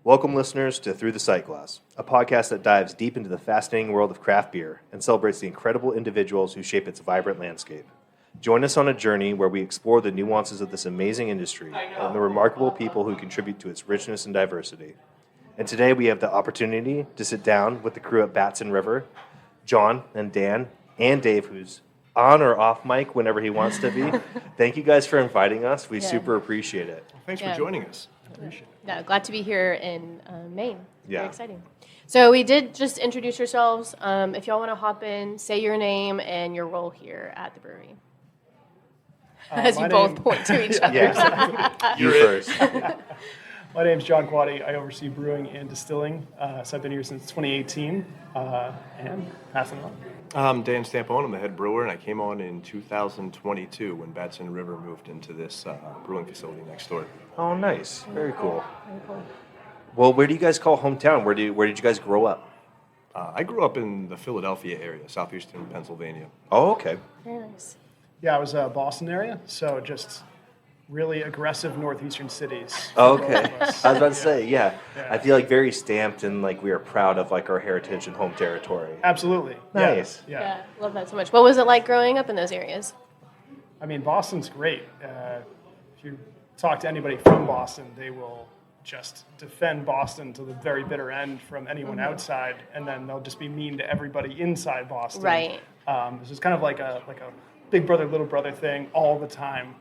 Welcome, listeners, to Through the Sightglass, a podcast that dives deep into the fascinating world of craft beer and celebrates the incredible individuals who shape its vibrant landscape. Join us on a journey where we explore the nuances of this amazing industry and the remarkable people who contribute to its richness and diversity. And today we have the opportunity to sit down with the crew at Batson River, Jon and Dan, and Dave, who's on or off mic whenever he wants to be. Thank you guys for inviting us. We super appreciate it. Thanks for joining us. Appreciate it. No, glad to be here in Maine. Yeah. Very exciting. So we did just introduce yourselves. If y'all want to hop in, say your name and your role here at the brewery. As you both point to each other. Yeah. You first. My name's Jon Quaddy. I oversee brewing and distilling. So I've been here since 2018 and passing on. I'm Dan Stampone. I'm the head brewer, and I came on in 2022 when Batson River moved into this brewing facility next door. Oh, nice. Very cool. Very cool. Well, where do you guys call hometown? Where did you guys grow up? I grew up in the Philadelphia area, southeastern Pennsylvania. Oh, okay. Very nice. Yeah, I was Boston area, so just really aggressive northeastern cities. Oh, okay. I was about to say, yeah. Yeah. I feel like very stamped and like we are proud of like our heritage and home territory. Absolutely. Nice. Yeah. Love that so much. What was it like growing up in those areas? I mean, Boston's great. If you talk to anybody from Boston, they will just defend Boston to the very bitter end from anyone outside, and then they'll just be mean to everybody inside Boston. Right. This is kind of like a big brother, little brother thing all the time.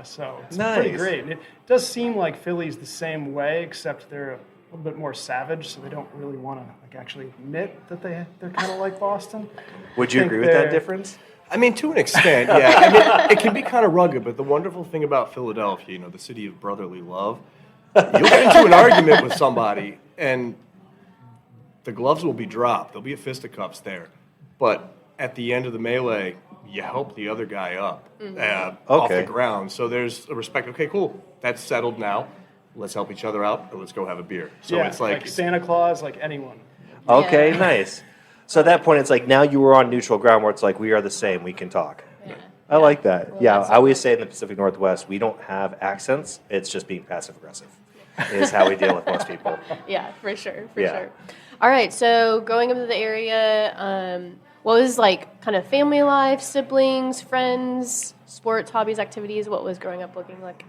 So it's pretty Nice. great. And it does seem like Philly's the same way, except they're a little bit more savage, so they don't really want to like actually admit that they're kind of like Boston. Would you think agree with that they're- difference? I mean, to an extent, yeah. I mean, it can be kind of rugged, but the wonderful thing about Philadelphia, the city of brotherly love, you'll get into an argument with somebody, and the gloves will be dropped. There'll be a fisticuffs there. But at the end of the melee, you help the other guy up off the ground. So there's a respect. Okay, cool. That's settled now. Let's help each other out, and let's go have a beer. So yeah, it's like Santa Claus, like anyone. Okay, Yeah. nice. So at that point, it's like now you were on neutral ground where it's like we are the same. We can talk. Yeah. I like that. Well, Yeah, that's I always say in the Pacific Northwest, we don't have accents. It's just being passive aggressive. Is how we deal with most people. Yeah, for sure, Yeah. sure. All right, so growing up in the area, what was like kind of family life, siblings, friends, sports, hobbies, activities? What was growing up looking like?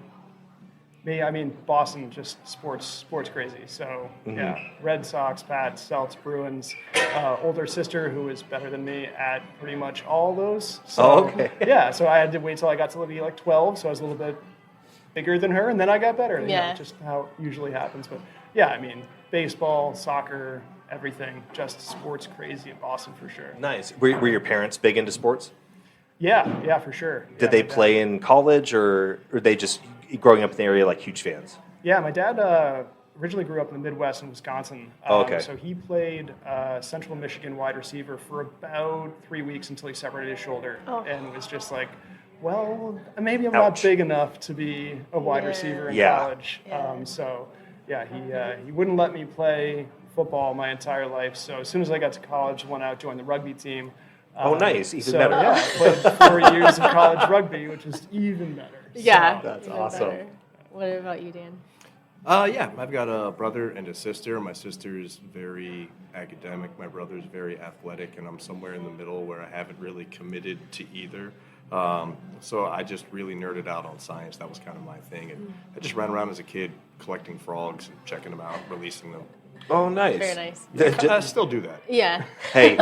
Me, I mean, Boston, just sports crazy. So, yeah, Red Sox, Pats, Celts, Bruins. Older sister who was better than me at pretty much all those. So, Oh, okay. Yeah, so I had to wait till I got to be like 12, so I was a little bit bigger than her, and then I got better. Yeah. Just how it usually happens. But, yeah, I mean, baseball, soccer, everything. Just sports crazy in Boston for sure. Nice. Were your parents big into sports? Yeah, for sure. Did they play in college or they just growing up in the area like huge fans? Yeah, my dad originally grew up in the Midwest in Wisconsin. Oh, okay. So he played Central Michigan wide receiver for about 3 weeks until he separated his shoulder. Oh. And was just like, well, maybe I'm Ouch. not big enough to be a wide Yeah. receiver in Yeah. college. Yeah. So, yeah, he wouldn't let me play football my entire life. So as soon as I got to college, went out, joined the rugby team. Oh, nice. Even so, better. yeah, I played 4 years of college rugby, which is even better. Yeah, That's even awesome. better. What about you, Dan? Yeah, I've got a brother and a sister. My sister is very academic. My brother's very athletic, and I'm somewhere in the middle where I haven't really committed to either. So I just really nerded out on science. That was kind of my thing. And I just ran around as a kid collecting frogs and checking them out, releasing them. Oh, nice. Very nice. I still do that. Yeah. Hey,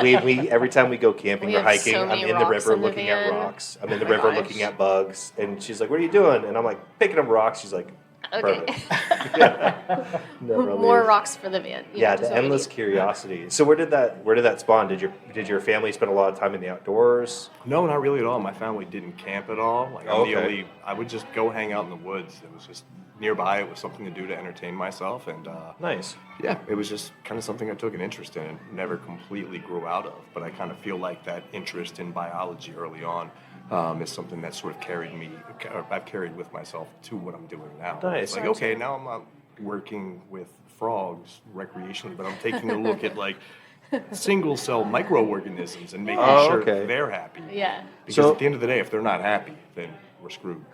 we every time we go camping We or have so hiking, I'm many in the rocks river in the looking at van. rocks. I'm in the Oh my river gosh. looking at bugs, and she's like, "What are you doing?" And I'm like, "Picking up rocks." She's like, Okay. "Perfect." Never More leave. rocks for the van. You Yeah, know, just the what we endless need. curiosity. So where did that spawn? Did your family spend a lot of time in the outdoors? No, not really at all. My family didn't camp at all. Like I'm Okay. the only. I would just go hang out in the woods. It was just nearby. It was something to do to entertain myself, and Nice. yeah, it was just kind of something I took an interest in and never completely grew out of. But I kind of feel like that interest in biology early on is something that sort of I've carried with myself to what I'm doing now. Nice. It's like, okay, now I'm not working with frogs recreationally, but I'm taking a look at like single cell microorganisms and making sure okay. they're happy. Yeah. Because So- at the end of the day, if they're not happy, then we're screwed.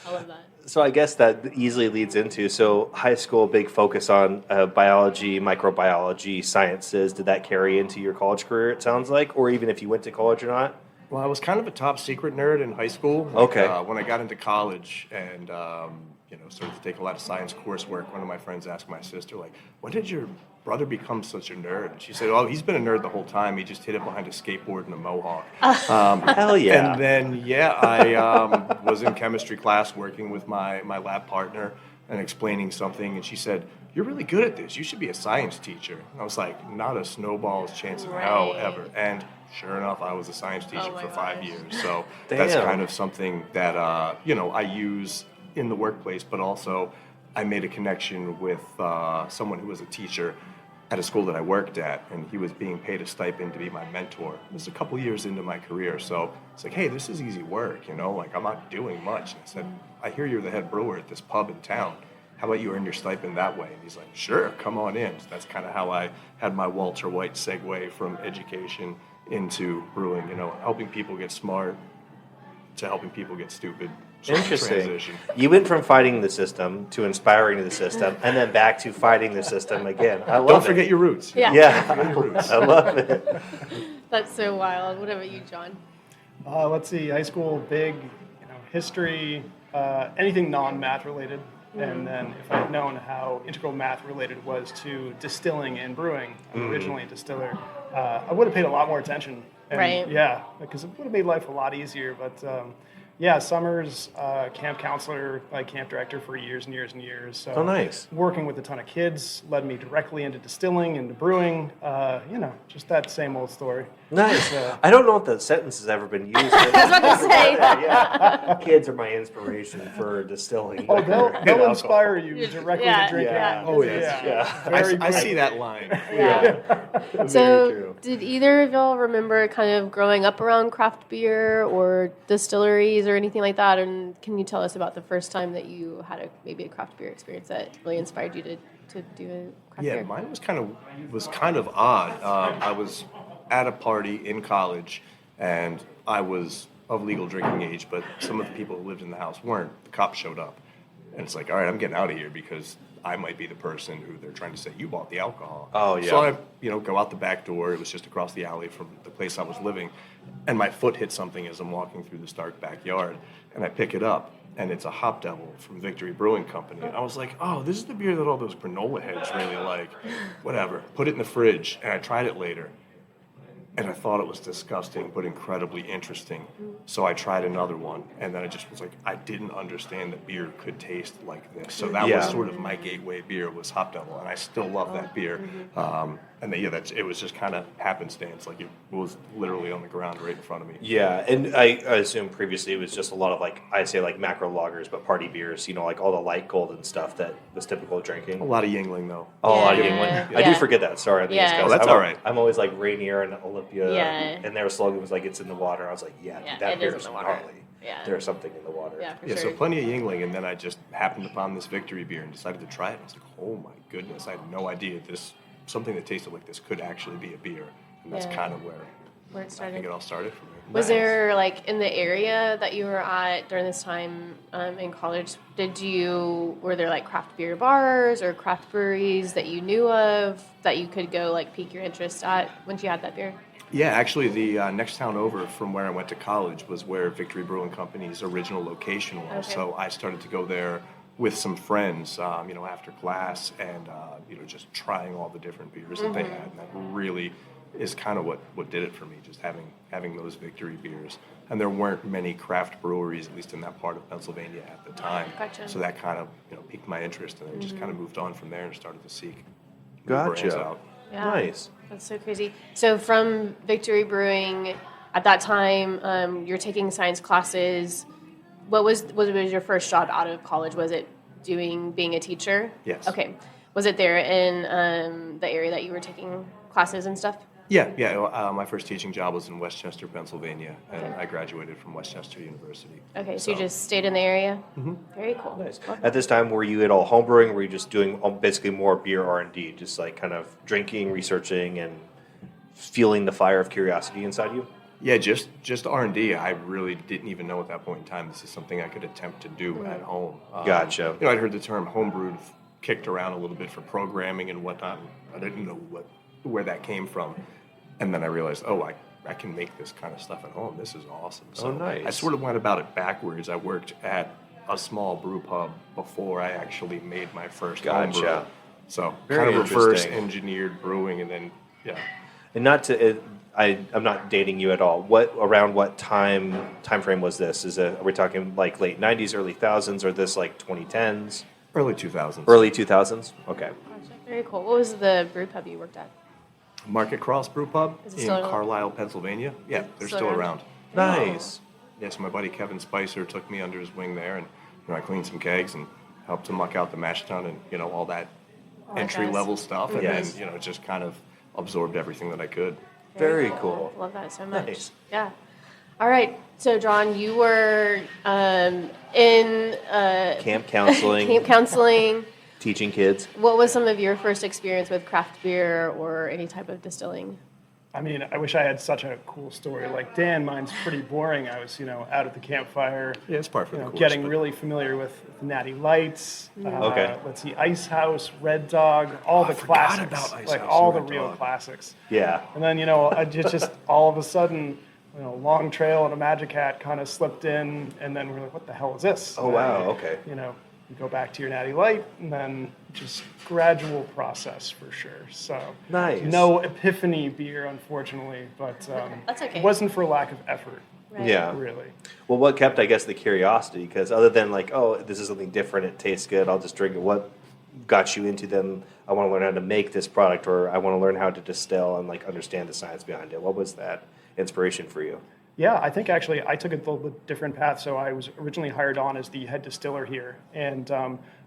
I love that. So I guess that easily leads into, so high school, big focus on biology, microbiology, sciences. Did that carry into your college career, it sounds like? Or even if you went to college or not? Well, I was kind of a top secret nerd in high school. Okay. When I got into college and started to take a lot of science coursework, one of my friends asked my sister, like, when did your brother become such a nerd? And she said, oh, he's been a nerd the whole time. He just hid it behind a skateboard and a mohawk. Hell yeah. And then, I was in chemistry class working with my lab partner and explaining something, and she said, you're really good at this. You should be a science teacher. And I was like, not a snowball's chance in hell ever. And sure enough, I was a science teacher for 5 years. So that's kind of something that, I use in the workplace, but also I made a connection with someone who was a teacher at a school that I worked at, and he was being paid a stipend to be my mentor. It was a couple years into my career, so it's like, hey, this is easy work, like I'm not doing much. And I said, I hear you're the head brewer at this pub in town. How about you earn your stipend that way? And he's like, sure, come on in. So that's kind of how I had my Walter White segue from education into brewing, helping people get smart to helping people get stupid. Interesting. Transition. You went from fighting the system to inspiring the system, and then back to fighting the system again. I love Don't forget your roots. Yeah. Yeah, I love it. That's so wild. What about you, John? Let's see, high school, big, history, anything non-math related. And then if I had known how integral math related was to distilling and brewing, I'm originally a distiller, I would have paid a lot more attention. And Right. Yeah, because it would have made life a lot easier. But summers, camp counselor, camp director for years and years and years. So Oh, nice. working with a ton of kids led me directly into distilling, into brewing, just that same old story. Nice. I don't know if that sentence has ever been used. I was about to say. Yeah. Kids are my inspiration for distilling. Oh, they'll alcohol. inspire you directly Yeah, to drink yeah. it. Oh, yes. Yeah. Very I quick. see that line. Yeah. Very So, true. did either of y'all remember kind of growing up around craft beer or distilleries or anything like that? And can you tell us about the first time that you had maybe a craft beer experience that really inspired you to do a craft Yeah, beer? mine was kind of odd. I was at a party in college, and I was of legal drinking age, but some of the people who lived in the house weren't. The cops showed up, and it's like, all right, I'm getting out of here because I might be the person who they're trying to say, you bought the alcohol. Oh, yeah. So I, go out the back door. It was just across the alley from the place I was living, and my foot hit something as I'm walking through the Stark backyard, and I pick it up, and it's a Hop Devil from Victory Brewing Company. I was like, oh, this is the beer that all those granola heads really like. Whatever. Put it in the fridge, and I tried it later. And I thought it was disgusting, but incredibly interesting. So I tried another one, and then I just was like, I didn't understand that beer could taste like this. So that was sort of my gateway beer was Hop Devil, and I still love that beer. It was just kind of happenstance, like it was literally on the ground right in front of me. Yeah, and I assume previously it was just a lot of macro lagers, but party beers, like all the light golden stuff that was typical of drinking. A lot of Yingling, though. Oh, a lot of Yeah. Yingling. I Yeah. do forget that. Sorry on the East Yeah. Coast. Oh, that's all right. I'm always like Rainier and Olympia, Yeah. and their slogan was like, it's in the water. I was like, Yeah, that it beer is in is the water. gnarly. Yeah. There's something in the water. Yeah, for Yeah, sure. so plenty of Yingling, and then I just happened upon this Victory beer and decided to try it. I was like, oh my goodness, I had no idea something that tasted like this could actually be a beer. And that's Yeah. kind of where Where it I started. think it all started for me. Was there in the area that you were at during this time in college? Were there craft beer bars or craft breweries that you knew of that you could go pique your interest at once you had that beer? Yeah, actually, the next town over from where I went to college was where Victory Brewing Company's original location was. Okay. So I started to go there with some friends, after class, and just trying all the different beers that they had, and that really is kind of what did it for me, just having those Victory beers. And there weren't many craft breweries, at least in that part of Pennsylvania at the time. Gotcha. So that kind of piqued my interest, and then just kind of moved on from there and started to seek new brands Gotcha. out. Yeah. Nice. That's so crazy. So from Victory Brewing, at that time, you're taking science classes. What was your first job out of college? Was it being a teacher? Yes. Okay. Was it there in the area that you were taking classes and stuff? Yeah. My first teaching job was in Westchester, Pennsylvania, and Okay. I graduated from Westchester University. Okay, so you just stayed in the area? Mm-hmm. Very cool. Nice. At this time, were you at all homebrewing? Were you just doing basically more beer R&D, just kind of drinking, researching, and fueling the fire of curiosity inside you? Yeah, just R&D. I really didn't even know at that point in time this is something I could attempt to do at home. Gotcha. I'd heard the term homebrewed kicked around a little bit for programming and whatnot. I didn't know where that came from. And then I realized, I can make this kind of stuff at home. This is awesome. So nice. I sort of went about it backwards. I worked at a small brew pub before I actually made my first homebrew. Gotcha. So Very kind of reverse interesting. engineered brewing, and then And not to, I'm not dating you at all. Around what time frame was this? Are we talking like late 90s, early thousands, or this like 2010s? early 2000s. Early 2000s? Okay. Gotcha. Very cool. What was the brew pub you worked at? Market Cross Brew Pub Is it in still around? Carlisle, Pennsylvania. Yeah, they're Still still around? around. Nice. Yes, my buddy Kevin Spicer took me under his wing there, and I cleaned some kegs and helped to muck out the mash tun and all that that entry level jazz. stuff, and Yes. then just kind of absorbed everything that I could. Very cool. Love that so much. Nice. Yeah. All right. So, Jon, you were in Camp counseling, camp counseling. teaching kids. What was some of your first experience with craft beer or any type of distilling? I mean, I wish I had such a cool story like Dan. Mine's pretty boring. I was, out at the campfire, Yeah, it's part for the course. getting but really familiar with the Natty Lights. Okay. Let's see, Ice House, Red Dog, all the I forgot classics, about Ice like House all and the Red real Dog. classics. Yeah. And then, I just all of a sudden, Long Trail and a Magic Hat kind of slipped in, and then we're like, what the hell is this? Oh, And wow, then, okay. You go back to your Natty Light, and then just gradual process for sure. So Nice. no epiphany beer, unfortunately, but That's okay. it wasn't for lack of effort, Right. Yeah. really. Well, what kept, I guess, the curiosity? Because other than like, this is something different, it tastes good, I'll just drink it. What got you into them? I want to learn how to make this product, or I want to learn how to distill and like understand the science behind it. What was that inspiration for you? Yeah, I think actually I took a little bit different path. So I was originally hired on as the head distiller here, and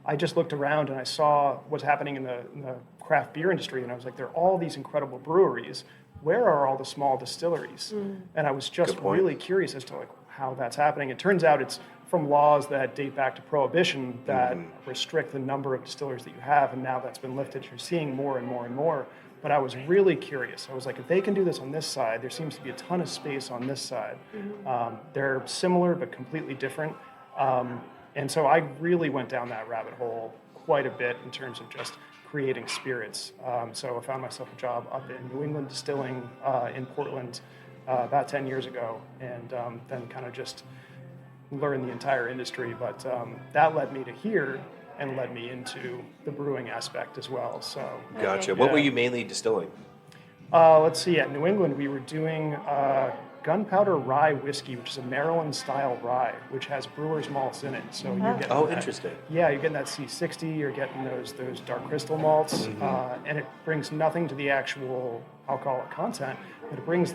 I just looked around and I saw what's happening in the craft beer industry, and I was like, there are all these incredible breweries. Where are all the small distilleries? And I was just Good point. really curious as to like how that's happening. It turns out it's from laws that date back to Prohibition that restrict the number of distillers that you have, and now that's been lifted. You're seeing more and more and more. But I was really curious. I was like, if they can do this on this side, there seems to be a ton of space on this side. They're similar but completely different. And so I really went down that rabbit hole quite a bit in terms of just creating spirits. So I found myself a job up in New England Distilling in Portland about 10 years ago, and then kind of just learned the entire industry. But that led me to here, and led me into the brewing aspect as well. So Gotcha. Okay. What were Yeah. you mainly distilling? let's see, at New England we were doing gunpowder rye whiskey, which is a Maryland-style rye, which has brewer's malts in it. So you're getting Oh, that- interesting. Yeah, you're getting that C60. You're getting those dark crystal malts, and it brings nothing to the actual alcoholic content, but it brings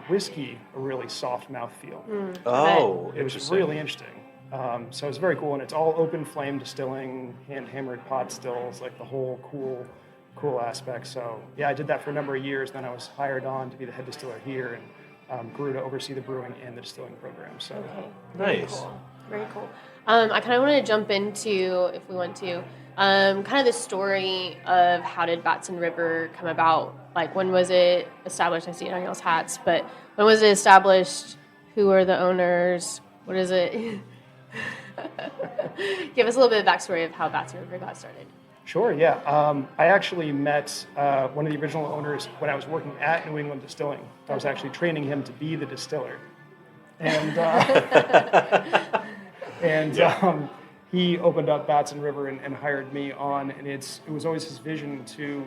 whiskey a really soft mouthfeel. Oh, It was interesting. really interesting. So it's very cool, and it's all open flame distilling, hand hammered pot stills, like the whole cool aspect. So yeah, I did that for a number of years. Then I was hired on to be the head distiller here, and grew to oversee the brewing and the distilling program. So Nice. Cool. Very cool. I kind of want to jump into, if we want to, kind of the story of how did Batson River come about? Like, when was it established? I see it on y'all's hats, but when was it established? Who are the owners? What is it? Give us a little bit of backstory of how Batson River got started. sure, yeah. I actually met one of the original owners when I was working at New England Distilling. I was actually training him to be the distiller, and he opened up Batson River and hired me on. And it was always his vision to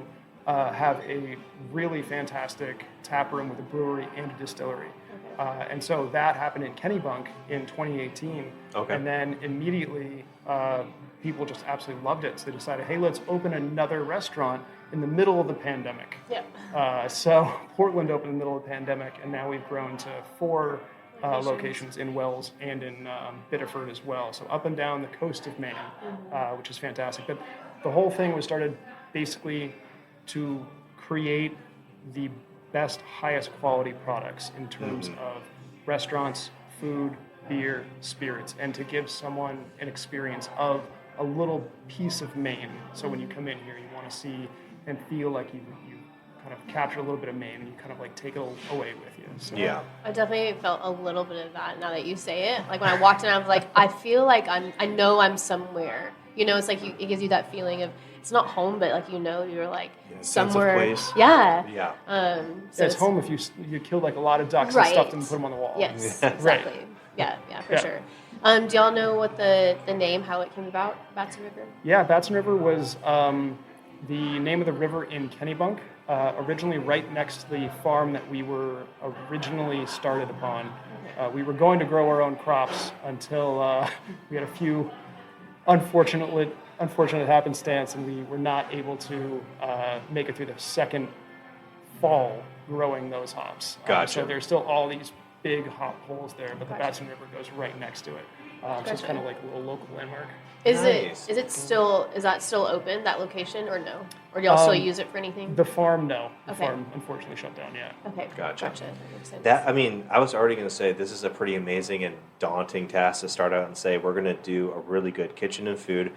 have a really fantastic tap room with a brewery and a distillery. And so that happened in Kennebunk in 2018. Okay. And then immediately, people just absolutely loved it. So they decided, hey, let's open another restaurant in the middle of the pandemic. Yeah. So Portland opened in the middle of the pandemic, and now we've grown to 4 locations in Wells and in Biddeford as well. So up and down the coast of Maine, which is fantastic. But the whole thing was started basically to create the best, highest quality products in terms of restaurants, food, beer, spirits, and to give someone an experience of a little piece of Maine. So when you come in here, you want to see and feel like you kind of capture a little bit of Maine and you kind of like take it away with you. So, Yeah. I definitely felt a little bit of that now that you say it. Like when I walked in, I was like, I feel like I know I'm somewhere. You know, it's like it gives you that feeling of it's not home, but like you're like sense of somewhere. place. Yeah. Yeah. So it's home if you killed like a lot of ducks Right. and stuffed them and put them on the wall. Yes, Yeah. exactly. Yeah, for Yeah. sure. Do y'all know what the name, how it came about, Batson River? Yeah, Batson River was the name of the river in Kennebunk, originally right next to the farm that we were originally started upon. We were going to grow our own crops until we had a few unfortunate happenstance, and we were not able to make it through the second fall growing those hops. Gotcha. So there's still all these big hop holes there, but the Gotcha. Batson River goes right next to it. So it's Gotcha. kind of like a little local landmark. Is Nice. is that still open, that location, or no? Or do y'all still use it for anything? The farm, no. The Okay. farm unfortunately shut down, yeah. Okay, Gotcha. That makes sense. That, I mean, I was already going to say this is a pretty amazing and daunting task to start out and say we're going to do a really good kitchen and food,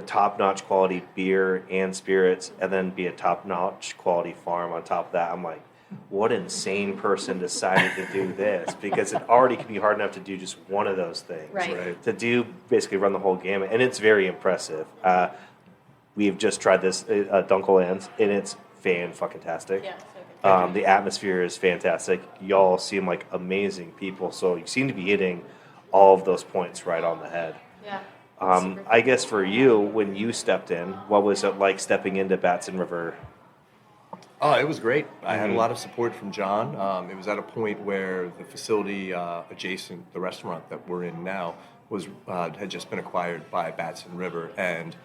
top-notch quality beer and spirits, and then be a top-notch quality farm on top of that. I'm like, what insane person decided to do this? Because it already can be hard enough to do just one of those things. Right. To do basically run the whole gamut, and it's very impressive. We've just tried this Dunkelland's, and it's fan-fucking-tastic. Yeah, so good. The atmosphere is fantastic. Y'all seem like amazing people, so you seem to be hitting all of those points right on the head. Yeah. I guess for you, when you stepped in, what was it like stepping into Batson River? Oh, it was great. I had a lot of support from Jon. It was at a point where the facility adjacent, the restaurant that we're in now, was had just been acquired by Batson River, and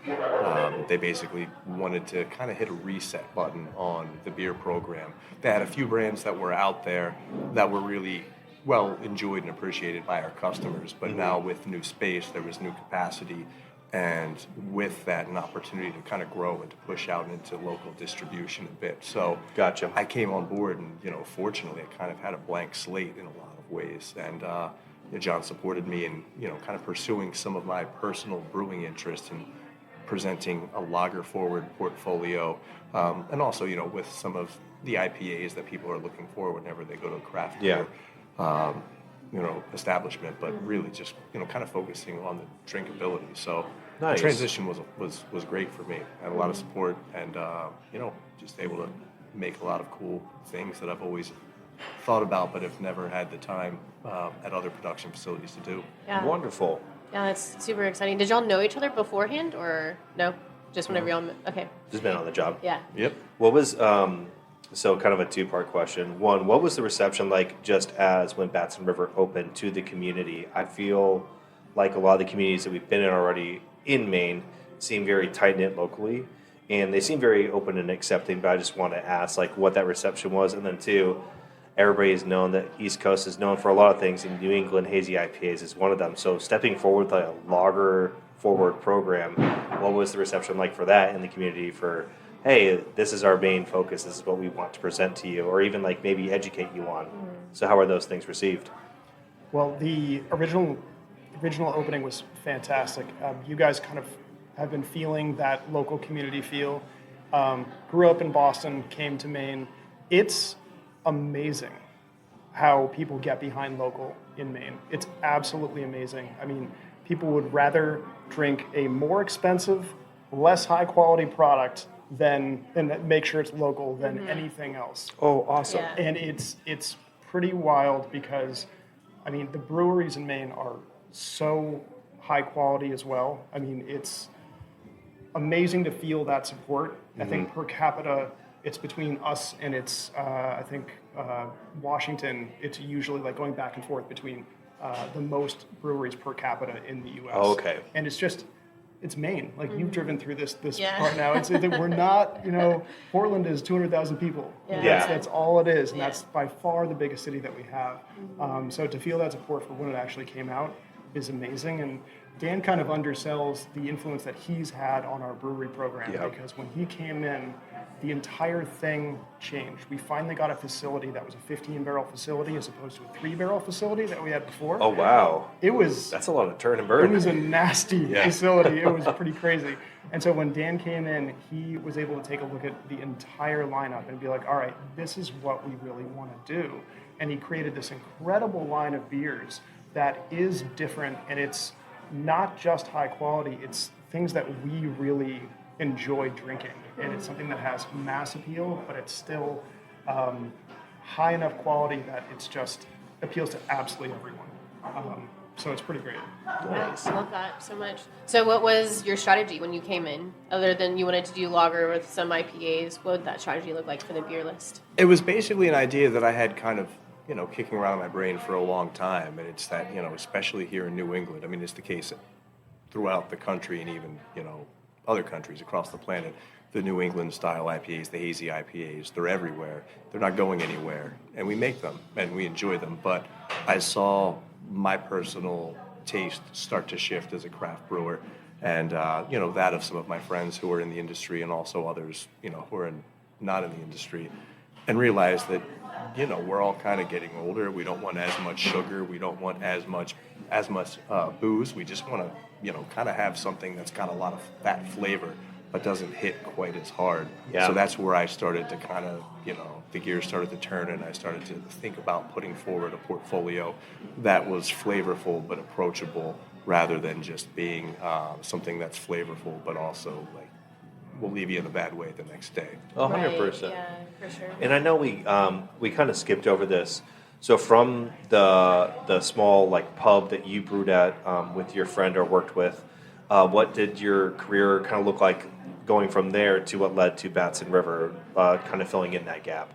they basically wanted to kind of hit a reset button on the beer program. They had a few brands that were out there that were really well enjoyed and appreciated by our customers, but now with new space, there was new capacity, and with that, an opportunity to kind of grow and to push out into local distribution a bit. So Gotcha. I came on board, and fortunately, I kind of had a blank slate in a lot of ways, and Jon supported me in kind of pursuing some of my personal brewing interests and presenting a lager forward portfolio, and also with some of the IPAs that people are looking for whenever they go to a craft beer establishment, but really just kind of focusing on the drinkability. So Nice. the transition was great for me. I had a lot of support, and just able to make a lot of cool things that I've always thought about, but have never had the time at other production facilities to do. Yeah. Wonderful. Yeah, that's super exciting. Did y'all know each other beforehand, or no? Just whenever y'all met? Okay. Just been on the job. Yeah. Yep. What was so kind of a two-part question. One, what was the reception like just as when Batson River opened to the community? I feel like a lot of the communities that we've been in already in Maine seem very tight-knit locally, and they seem very open and accepting, but I just want to ask like what that reception was. And then two, everybody has known that East Coast is known for a lot of things, and New England hazy IPAs is one of them. So stepping forward with a lager forward program, what was the reception like for that in the community for, hey, this is our main focus, this is what we want to present to you, or even like maybe educate you on. So how are those things received? Well, the original opening was fantastic. You guys kind of have been feeling that local community feel. Grew up in Boston, came to Maine. It's amazing how people get behind local in Maine. It's absolutely amazing. I mean, people would rather drink a more expensive, less high quality product and make sure it's local than anything else. Oh, awesome. Yeah. And it's pretty wild because, I mean, the breweries in Maine are so high quality as well. I mean, it's amazing to feel that support. I think per capita, it's between us and I think Washington, it's usually like going back and forth between the most breweries per capita in the U.S. Oh, okay. And it's Maine. Like you've driven through this Yeah. part now. We're not, Portland is 200,000 people. Yeah. That's all it is, and Yeah. that's by far the biggest city that we have. So to feel that support for when it actually came out is amazing, and Dan kind of undersells the influence that he's had on our brewery program Yep. because when he came in, the entire thing changed. We finally got a facility that was a 15-barrel facility as opposed to a 3-barrel facility that we had before. Oh, wow. It was That's a lot of turn and burn. it was a nasty Yeah. facility. It was pretty crazy. And so when Dan came in, he was able to take a look at the entire lineup and be like, all right, this is what we really want to do. And he created this incredible line of beers that is different, and it's not just high quality, it's things that we really enjoy drinking. And it's something that has mass appeal, but it's still high enough quality that it's just appeals to absolutely everyone. So it's pretty great. Nice. I love that so much. So what was your strategy when you came in? Other than you wanted to do lager with some IPAs, what would that strategy look like for the beer list? It was basically an idea that I had kind of, kicking around in my brain for a long time. And it's that, especially here in New England, I mean, it's the case throughout the country and even, other countries across the planet. The New England style IPAs, the hazy IPAs, they're everywhere. They're not going anywhere. And we make them and we enjoy them. But I saw my personal taste start to shift as a craft brewer. And, that of some of my friends who are in the industry and also others, who are not in the industry. And realized that, we're all kind of getting older. We don't want as much sugar. We don't want as much booze. We just want to, kind of have something that's got a lot of that flavor, but doesn't hit quite as hard. Yeah. So that's where I started to kind of, the gears started to turn, and I started to think about putting forward a portfolio that was flavorful but approachable, rather than just being something that's flavorful but also like will leave you in a bad way the next day. 100%. Right, yeah, for sure. And I know we kind of skipped over this. So from the small like pub that you brewed at with your friend or worked with, what did your career kind of look like going from there to what led to Batson River, kind of filling in that gap?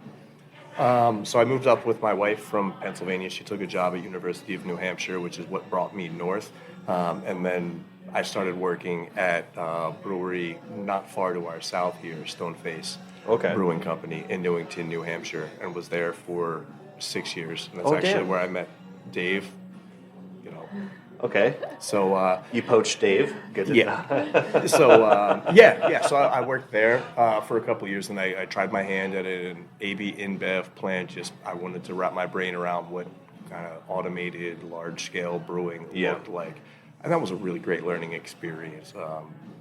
So I moved up with my wife from Pennsylvania. She took a job at University of New Hampshire, which is what brought me north. And then I started working at a brewery not far to our south here, Stoneface Brewing Company in Newington, New Hampshire, and was there for 6 years. And that's actually damn. where I met Dave. Okay. So You poached Dave. Good to know. So I worked there for a couple of years, and I tried my hand at an AB InBev plant. I wanted to wrap my brain around what kind of automated, large-scale brewing looked like. And that was a really great learning experience.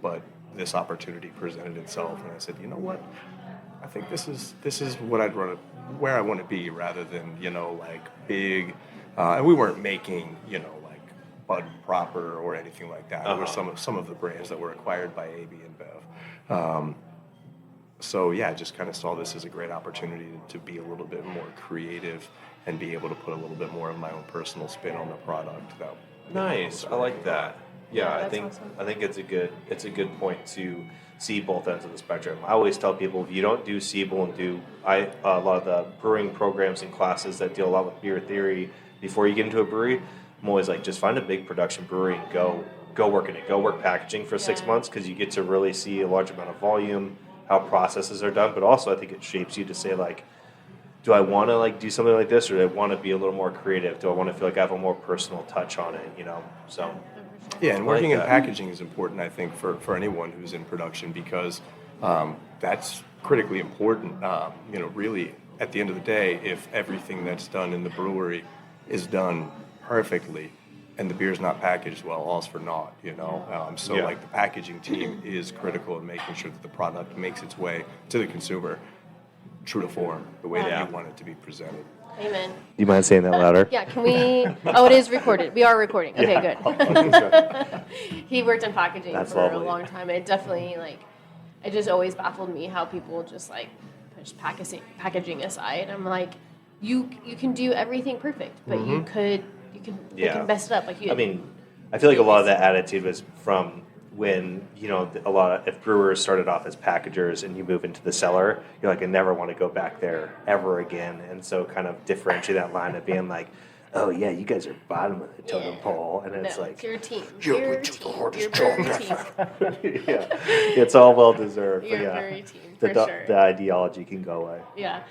But this opportunity presented itself, and I said, you know what? I think this is what where I want to be, rather than like big. And we weren't making like Bud Proper or anything like that. There were some of the brands that were acquired by AB InBev. I just kind of saw this as a great opportunity to be a little bit more creative and be able to put a little bit more of my own personal spin on the product. Nice. I like that. Yeah, I that's think awesome. I think it's a good point to see both ends of the spectrum. I always tell people, if you don't do Siebel and do a lot of the brewing programs and classes that deal a lot with beer theory before you get into a brewery, I'm always like, just find a big production brewery and go work in it. Go work packaging for 6 months, because you get to really see a large amount of volume, how processes are done. But also I think it shapes you to say, like, do I want to like do something like this, or do I want to be a little more creative? Do I want to feel like I have a more personal touch on it? So Yeah, and I working like in that. packaging is important, I think, for anyone who's in production, because that's critically important. Really, at the end of the day, if everything that's done in the brewery is done perfectly, and the beer's not packaged well, all's for naught. Like the packaging team is critical in making sure that the product makes its way to the consumer true to form, the way that you want it to be presented. Amen. Do you mind saying that louder? Yeah, can we? Oh, it is recorded. We are recording. Okay, good. He worked in packaging That's for lovely. a long time. It definitely, it just always baffled me how people just, push packaging aside. I'm like, you can do everything perfect, but you can mess it up. I feel like a lot of that attitude was from when, if brewers started off as packagers and you move into the cellar, you're like, I never want to go back there ever again. And so kind of differentiate that line of being like, oh yeah, you guys are bottom of the totem pole. And it's like, it's your team. you're Your the team. hardest You're job very team. yeah, it's all well deserved. You're But yeah, very team, for sure. the ideology can go away. Yeah.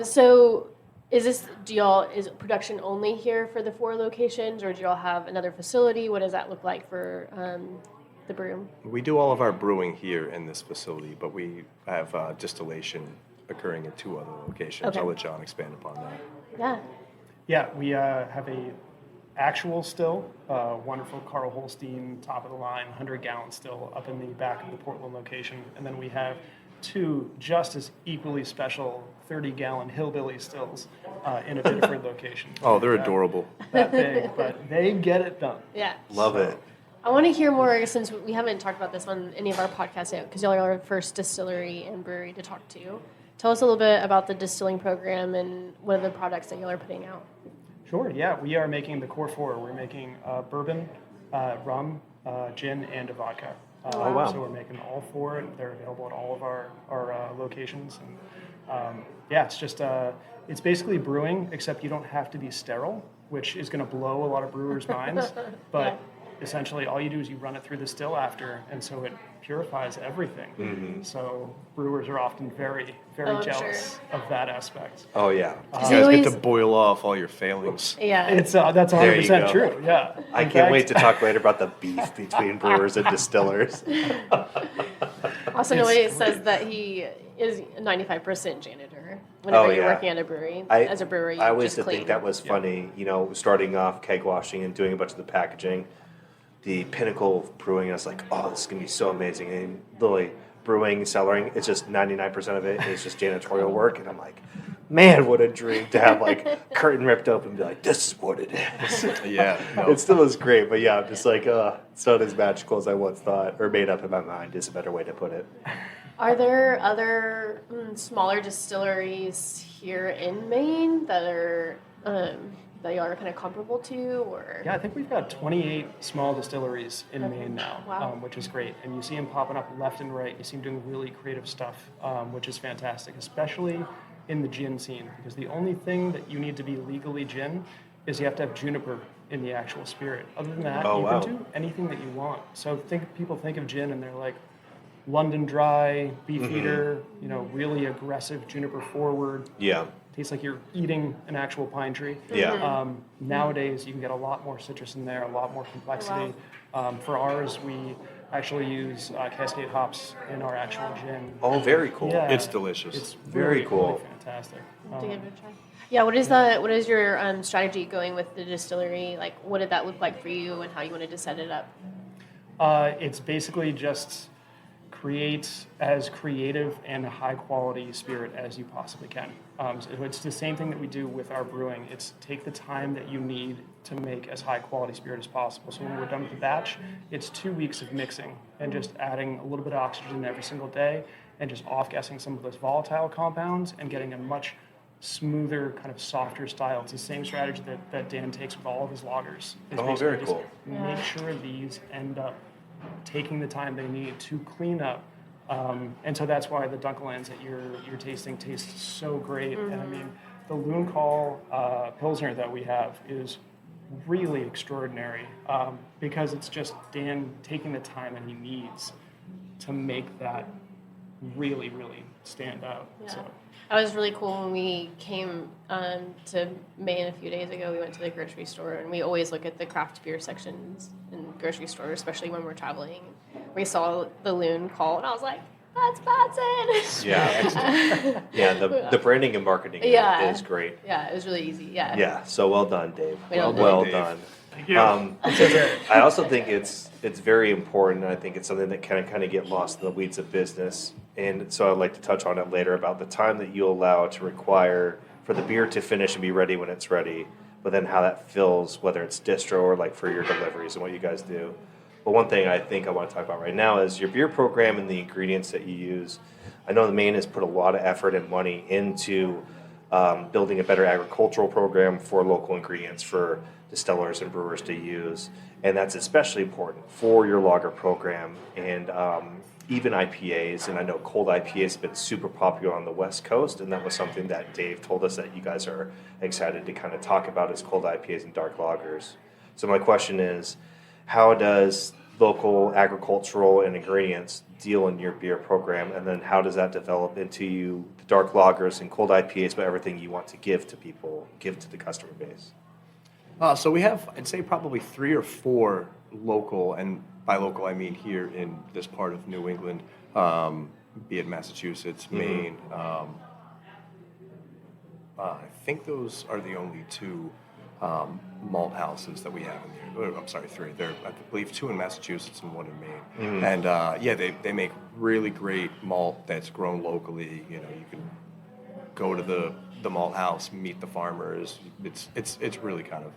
So Is production only here for the 4 locations, or do y'all have another facility? What does that look like for the brew? We do all of our brewing here in this facility, but we have distillation occurring in 2 other locations. Okay. I'll let John expand upon that. Yeah. Yeah, we have a actual still, wonderful Carl Holstein, top of the line, 100-gallon still up in the back of the Portland location. And then we have 2 just as equally special 30-gallon hillbilly stills in a Biddeford location. Oh, they're adorable. That big, but they get it done. Yeah. Love it. I want to hear more, since we haven't talked about this on any of our podcasts yet, because y'all are our first distillery and brewery to talk to. Tell us a little bit about the distilling program and what are the products that y'all are putting out. Sure, yeah. We are making the core 4. We're making bourbon, rum, gin, and a vodka. Oh, wow. So we're making all 4, and they're available at all of our locations. And yeah, it's just, it's basically brewing, except you don't have to be sterile, which is going to blow a lot of brewers' minds. But essentially, all you do is you run it through the still after, and so it purifies everything. Mm-hmm. So brewers are often very, very Oh, I'm jealous of that aspect. Oh, yeah. You They guys get always- to boil off all your failings. Yeah. It's that's There you 100% go. true. Yeah. I In can't fact, wait to talk later about the beef between brewers and distillers. Also, nobody says that he is a 95% janitor whenever you're yeah. working at a brewery. As a brewer, you I always just did clean. think that was funny, starting off keg washing and doing a bunch of the packaging. The pinnacle of brewing, I was like, oh, this is going to be so amazing. And literally, brewing, cellaring, it's just 99% of it is just janitorial work. And I'm like, man, what a dream to have like curtain ripped open and be like, this is what it is. Yeah. No. It still is great, but yeah, I'm just like, it's not as magical as I once thought, or made up in my mind is a better way to put it. Are there other smaller distilleries here in Maine that are that y'all are kind of comparable to, or? Yeah, I think we've got 28 small distilleries in Okay. Maine now, Wow. which is great. And you see them popping up left and right. You see them doing really creative stuff, which is fantastic, especially in the gin scene. Because the only thing that you need to be legally gin is you have to have juniper in the actual spirit. Other than that, Oh, you wow. can do anything that you want. So people think of gin and they're like, London dry, beefeater, really aggressive, juniper forward. Yeah, Tastes like you're eating an actual pine tree. yeah. Nowadays, you can get a lot more citrus in there, a lot more complexity. For ours, we actually use Cascade hops in our actual gin. Oh, very cool. Yeah, It's delicious. It's Very really, cool. really fantastic. To give it a try. Yeah, what is your strategy going with the distillery? Like, what did that look like for you, and how you wanted to set it up? It's basically just create as creative and high quality spirit as you possibly can. So it's the same thing that we do with our brewing. It's take the time that you need to make as high quality spirit as possible. So when we're done with the batch, it's 2 weeks of mixing and just adding a little bit of oxygen every single day and just off-gassing some of those volatile compounds and getting a much smoother, kind of softer style. It's the same strategy that Dan takes with all of his lagers. It's Oh, basically very just cool. Make sure these end up taking the time they need to clean up. And so that's why the Dunkellands that you're tasting taste so great. And I mean, the Loon Call Pilsner that we have is really extraordinary because it's just Dan taking the time that he needs to make that really, really stand out. Yeah. So. That was really cool when we came to Maine a few days ago. We went to the grocery store, and we always look at the craft beer sections in grocery stores, especially when we're traveling. We saw the Loon Call, and I was like, that's Batson! Yeah, yeah. The branding and marketing Yeah. is great. Yeah, it was really easy. Yeah. Yeah, so well done, Dave. Well Well done, done. Dave. Thank you. I also think it's very important, and I think it's something that can kind of get lost in the weeds of business. And so I'd like to touch on it later about the time that you allow to require for the beer to finish and be ready when it's ready, but then how that fills, whether it's distro or like for your deliveries and what you guys do. But one thing I think I want to talk about right now is your beer program and the ingredients that you use. I know the Maine has put a lot of effort and money into building a better agricultural program for local ingredients for distillers and brewers to use, and that's especially important for your lager program and even IPAs. And I know cold IPAs have been super popular on the West Coast, and that was something that Dave told us that you guys are excited to kind of talk about, is cold IPAs and dark lagers. So my question is, how does local agricultural and ingredients deal in your beer program, and then how does that develop into the dark lagers and cold IPAs, but everything you want to give to people, give to the customer base? So we have, I'd say, probably 3 or 4 local, and by local I mean here in this part of New England, be it Massachusetts, Maine. I think those are the only 2 malt houses that we have in here. I'm sorry, 3. There, I believe 2 in Massachusetts and 1 in Maine. And they make really great malt that's grown locally. You know, you can go to the malt house, meet the farmers. It's really kind of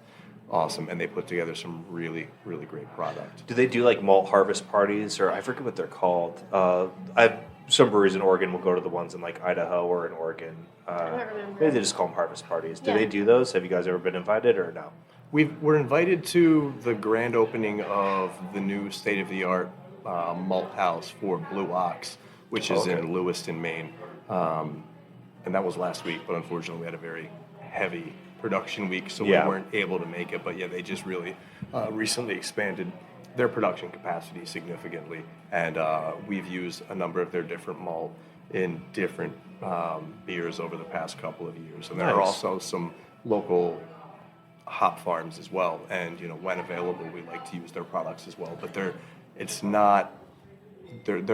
awesome, and they put together some really, really great product. Do they do like malt harvest parties, or I forget what they're called? Some breweries in Oregon will go to the ones in like Idaho or in Oregon. I don't remember. Maybe they just call them harvest parties. Do Yeah. they do those? Have you guys ever been invited or no? We're invited to the grand opening of the new state-of-the-art malt house for Blue Ox, which is in Lewiston, Maine. And that was last week, but unfortunately we had a very heavy production week, so we weren't able to make it. But yeah, they just really recently expanded their production capacity significantly, and we've used a number of their different malt in different beers over the past couple of years. And there are also some local hop farms as well, and you know, when available, we like to use their products as well. But they're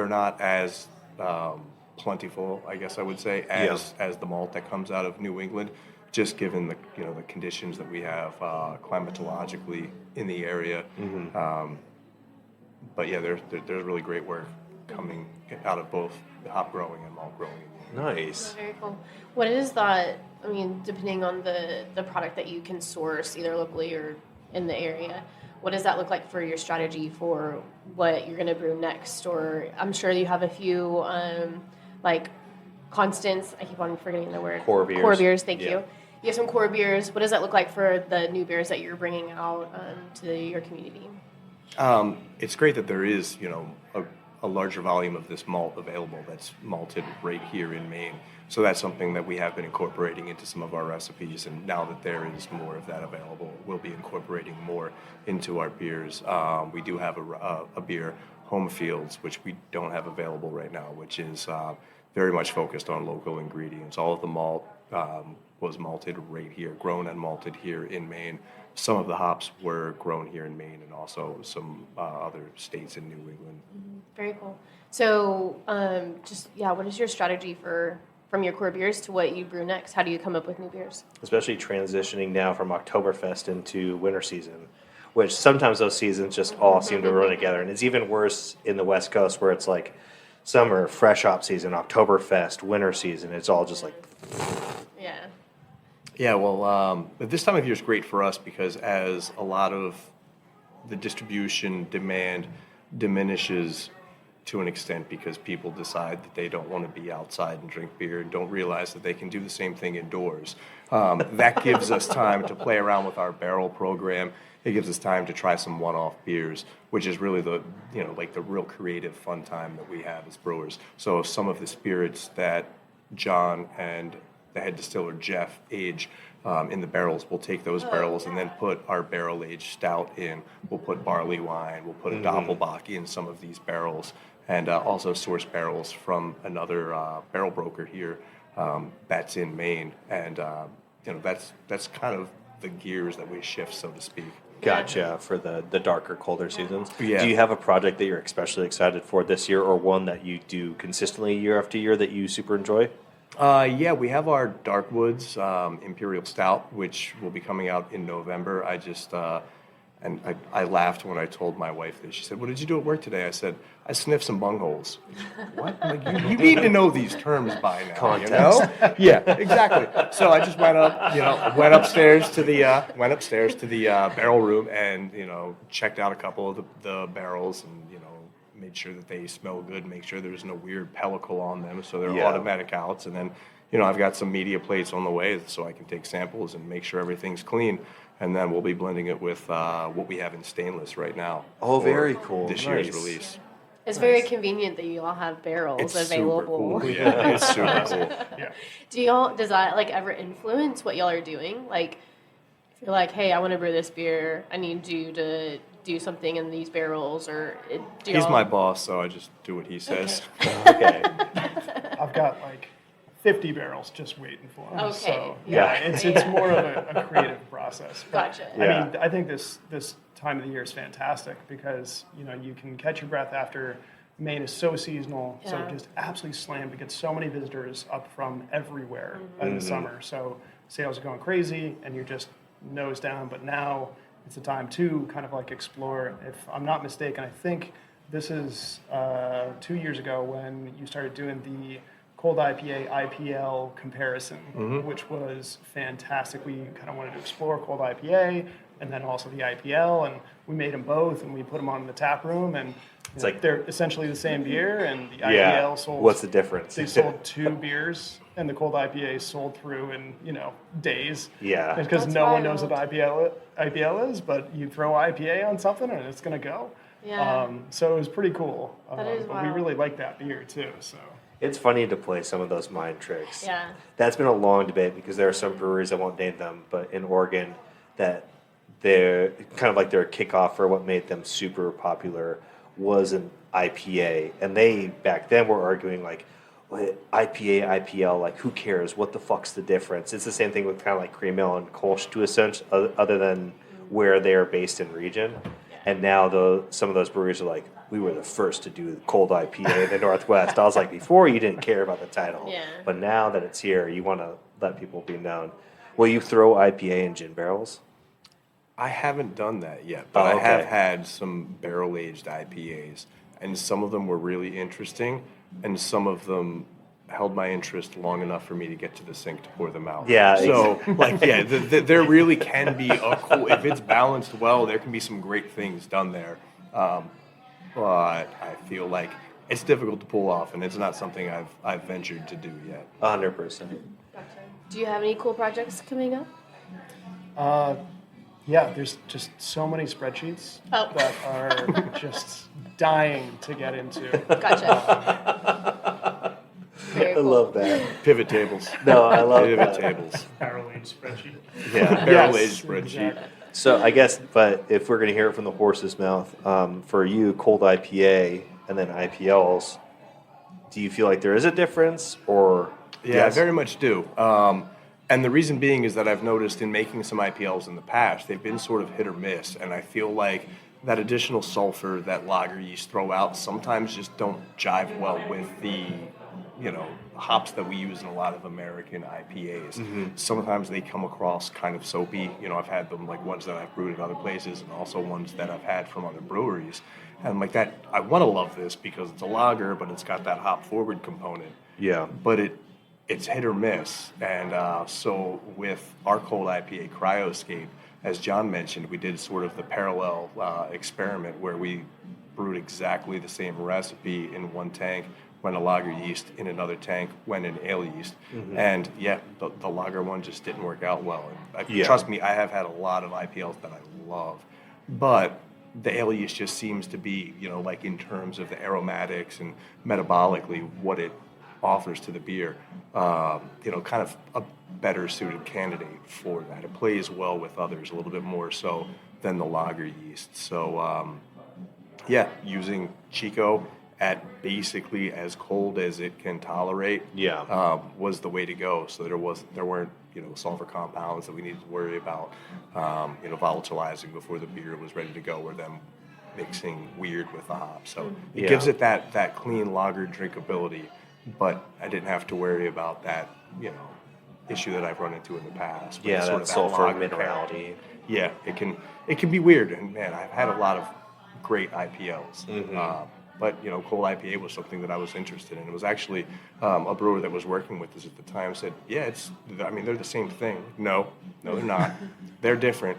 not as plentiful, I guess I would say, as the malt that comes out of New England, just given the the conditions that we have climatologically in the area. But yeah, there's really great work coming out of both the hop growing and malt growing. Nice. Very cool. What is that? I mean, depending on the product that you can source, either locally or in the area, what does that look like for your strategy for what you're going to brew next? Or I'm sure you have a few like constants. I keep on forgetting the word. Core beers. Core beers. Thank you. You have some core beers. What does that look like for the new beers that you're bringing out to your community? It's great that there is, a larger volume of this malt available that's malted right here in Maine. So that's something that we have been incorporating into some of our recipes, and now that there is more of that available, we'll be incorporating more into our beers. We do have a beer, Home Fields, which we don't have available right now, which is very much focused on local ingredients. All of the malt was malted right here, grown and malted here in Maine. Some of the hops were grown here in Maine and also some other states in New England. Very cool. So, what is your strategy from your core beers to what you brew next? How do you come up with new beers? Especially transitioning now from Oktoberfest into winter season, which sometimes those seasons just all seem to run together. And it's even worse in the West Coast where it's like summer, fresh hop season, Oktoberfest, winter season. It's all just like... Yeah. Yeah, well, but this time of year is great for us because as a lot of the distribution demand diminishes to an extent because people decide that they don't want to be outside and drink beer and don't realize that they can do the same thing indoors. That gives us time to play around with our barrel program. It gives us time to try some one-off beers, which is really the real creative fun time that we have as brewers. So some of the spirits that Jon and the head distiller Jeff age in the barrels, we'll take those barrels and then put our barrel-aged stout in. We'll put barley wine. We'll put a Doppelbock in some of these barrels, and also source barrels from another barrel broker here, Batson, Maine, and that's kind of the gears that we shift, so to speak. Gotcha, for the darker, colder seasons. Yeah. Do you have a project that you're especially excited for this year, or one that you do consistently year after year that you super enjoy? We have our Dark Woods Imperial Stout, which will be coming out in November. I laughed when I told my wife this. She said, "What did you do at work today?" I said, "I sniffed some bungholes." What? Like, you need to know these terms by now. Context. You know? Yeah, exactly. So I just went up, went upstairs to the barrel room and checked out a couple of the barrels and made sure that they smell good, make sure there's no weird pellicle on them, so they're automatic outs. And then, I've got some media plates on the way so I can take samples and make sure everything's clean. And then we'll be blending it with what we have in stainless right now. Oh, very cool. This year's release. It's very convenient that you all have barrels available. Super cool. Yeah, it's super cool. Yeah. Does that ever influence what y'all are doing? Like, if you're like, hey, I want to brew this beer, I need you to do something in these barrels, or do He's y'all- my boss, so I just do what he says. Okay. I've got like 50 barrels just waiting for him. Okay, So yeah. it's Yeah. more of a creative process. But, Gotcha. Yeah. I mean, I think this time of the year is fantastic because you can catch your breath after. Maine is so seasonal, so Yeah. just absolutely slammed. We get so many visitors up from everywhere in the summer. So sales are going crazy, and you're just nose down. But now it's the time to kind of like explore. If I'm not mistaken, I think this is 2 years ago when you started doing the cold IPA IPL comparison, which was fantastic. We kind of wanted to explore cold IPA and then also the IPL, and we made them both and we put them on in the tap room, and It's like- they're essentially the same beer, and the Yeah. IPL sold. What's the difference? They sold 2 beers, and the cold IPA sold through in days. Yeah. Because That's no one knows what wild. IPL is, but you throw IPA on something and it's gonna go. Yeah. So it was pretty cool. That is but we wild. really like that beer too. So It's funny to play some of those mind tricks. Yeah. That's been a long debate because there are some breweries, I won't name them, but in Oregon that they're kind of like their kickoff for what made them super popular was an IPA. And they back then were arguing like, well, IPA, IPL, like who cares? What the fuck's the difference? It's the same thing with kind of like cream ale and Kolsch to a sense, other than where they are based in region. And now some of those breweries are like, we were the first to do cold IPA in the Northwest. I was like, before you didn't care about the title. Yeah. But now that it's here, you want to let people be known. Will you throw IPA in gin barrels? I haven't done that yet, but Oh, I have okay. had some barrel-aged IPAs, and some of them were really interesting, and some of them held my interest long enough for me to get to the sink to pour them out. Yeah, So, there really can be a cool, if it's balanced well, there can be some great things done there. But I feel like it's difficult to pull off, and it's not something I've ventured to do yet. 100%. Gotcha. Do you have any cool projects coming up? yeah, there's just so many spreadsheets Oh. that are just dying to get into. Gotcha. Very I cool. love that. Pivot tables. No, I love Pivot that. tables. Barrel-aged spreadsheet. Yeah. Barrel-aged Yes, spreadsheet. exactly. So I guess, but if we're going to hear it from the horse's mouth, for you, cold IPA and then IPLs, do you feel like there is a difference, or Yeah, yes? I very much do. And the reason being is that I've noticed in making some IPLs in the past, they've been sort of hit or miss, and I feel like that additional sulfur that lager yeast throw out sometimes just don't jive well with the hops that we use in a lot of American IPAs. Sometimes they come across kind of soapy. I've had them like ones that I've brewed at other places, and also ones that I've had from other breweries. And I'm like, that I want to love this because it's a lager, but it's got that hop forward component. Yeah. But it's hit or miss. And so with our cold IPA Cryoscape, as John mentioned, we did sort of the parallel experiment where we brewed exactly the same recipe in one tank, went a lager yeast, in another tank went an ale yeast. And the lager one just didn't work out well. And trust me, I have had a lot of IPLs that I love, but the ale yeast just seems to be, like in terms of the aromatics and metabolically what it offers to the beer, kind of a better suited candidate for that. It plays well with others a little bit more so than the lager yeast. So, using Chico at basically as cold as it can tolerate was the way to go. So there weren't sulfur compounds that we needed to worry about volatilizing before the beer was ready to go, or them mixing weird with the hop. So it gives it that clean lager drinkability, but I didn't have to worry about that issue that I've run into in the past. with Yeah, sort that of sulfur lager minerality. Yeah, it can be weird, and man, I've had a lot of great IPLs. But cold IPA was something that I was interested in. It was actually a brewer that was working with us at the time said, "Yeah, they're the same thing." No, they're not. They're different.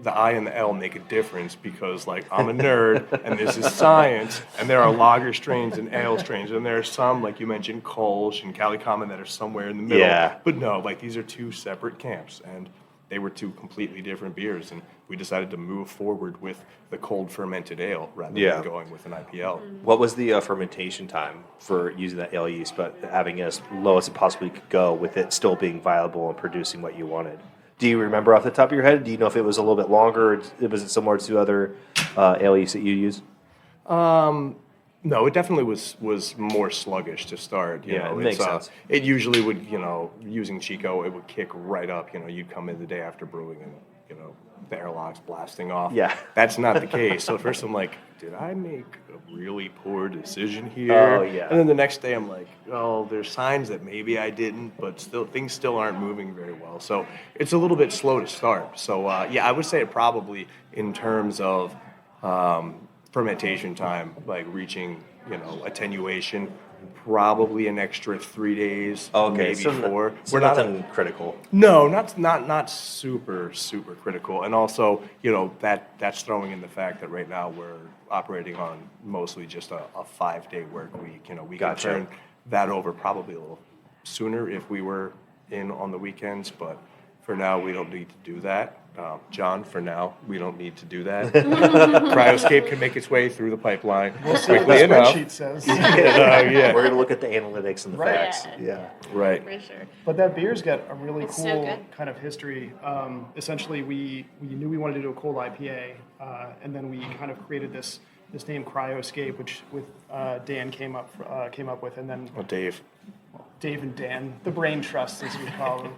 The I and the L make a difference because, like, I'm a nerd and this is science, and there are lager strains and ale strains, and there are some, like you mentioned, Kolsch and Cali Common that are somewhere in the middle. Yeah. But no, like, these are two separate camps, and they were two completely different beers, and we decided to move forward with the cold fermented ale rather than going with an IPL. What was the fermentation time for using that ale yeast, but having it as low as it possibly could go with it still being viable and producing what you wanted? Do you remember off the top of your head? Do you know if it was a little bit longer, or was it similar to other ales that you use? No, it definitely was more sluggish to start. You Yeah, know, it makes sense. It usually would, using Chico, it would kick right up. You'd come in the day after brewing and, the airlock's blasting off. Yeah. That's not the case. So at first I'm like, did I make a really poor decision here? Oh, yeah. And then the next day I'm like, oh, there's signs that maybe I didn't, but things still aren't moving very well. So it's a little bit slow to start. So, I would say it probably in terms of fermentation time, like reaching, attenuation, probably an extra 3 days, maybe so 4. So nothing critical. No, not super critical, and also that's throwing in the fact that right now we're operating on mostly just a 5-day work week. We could Gotcha. turn that over probably a little sooner if we were in on the weekends, but for now we don't need to do that. John, for now, we don't need to do that. Cryoscape can make its way through the pipeline We'll see what the quickly enough. spreadsheet says. Yeah. We're going to look at the analytics and the Right. facts. Yeah. Right. For sure. But that beer's got a really It's so cool good. kind of history. Essentially, we knew we wanted to do a cold IPA, and then we kind of created this name Cryoscape, which with Dan came up with, and then Well, Dave. Dave and Dan, the brain trust as we call them,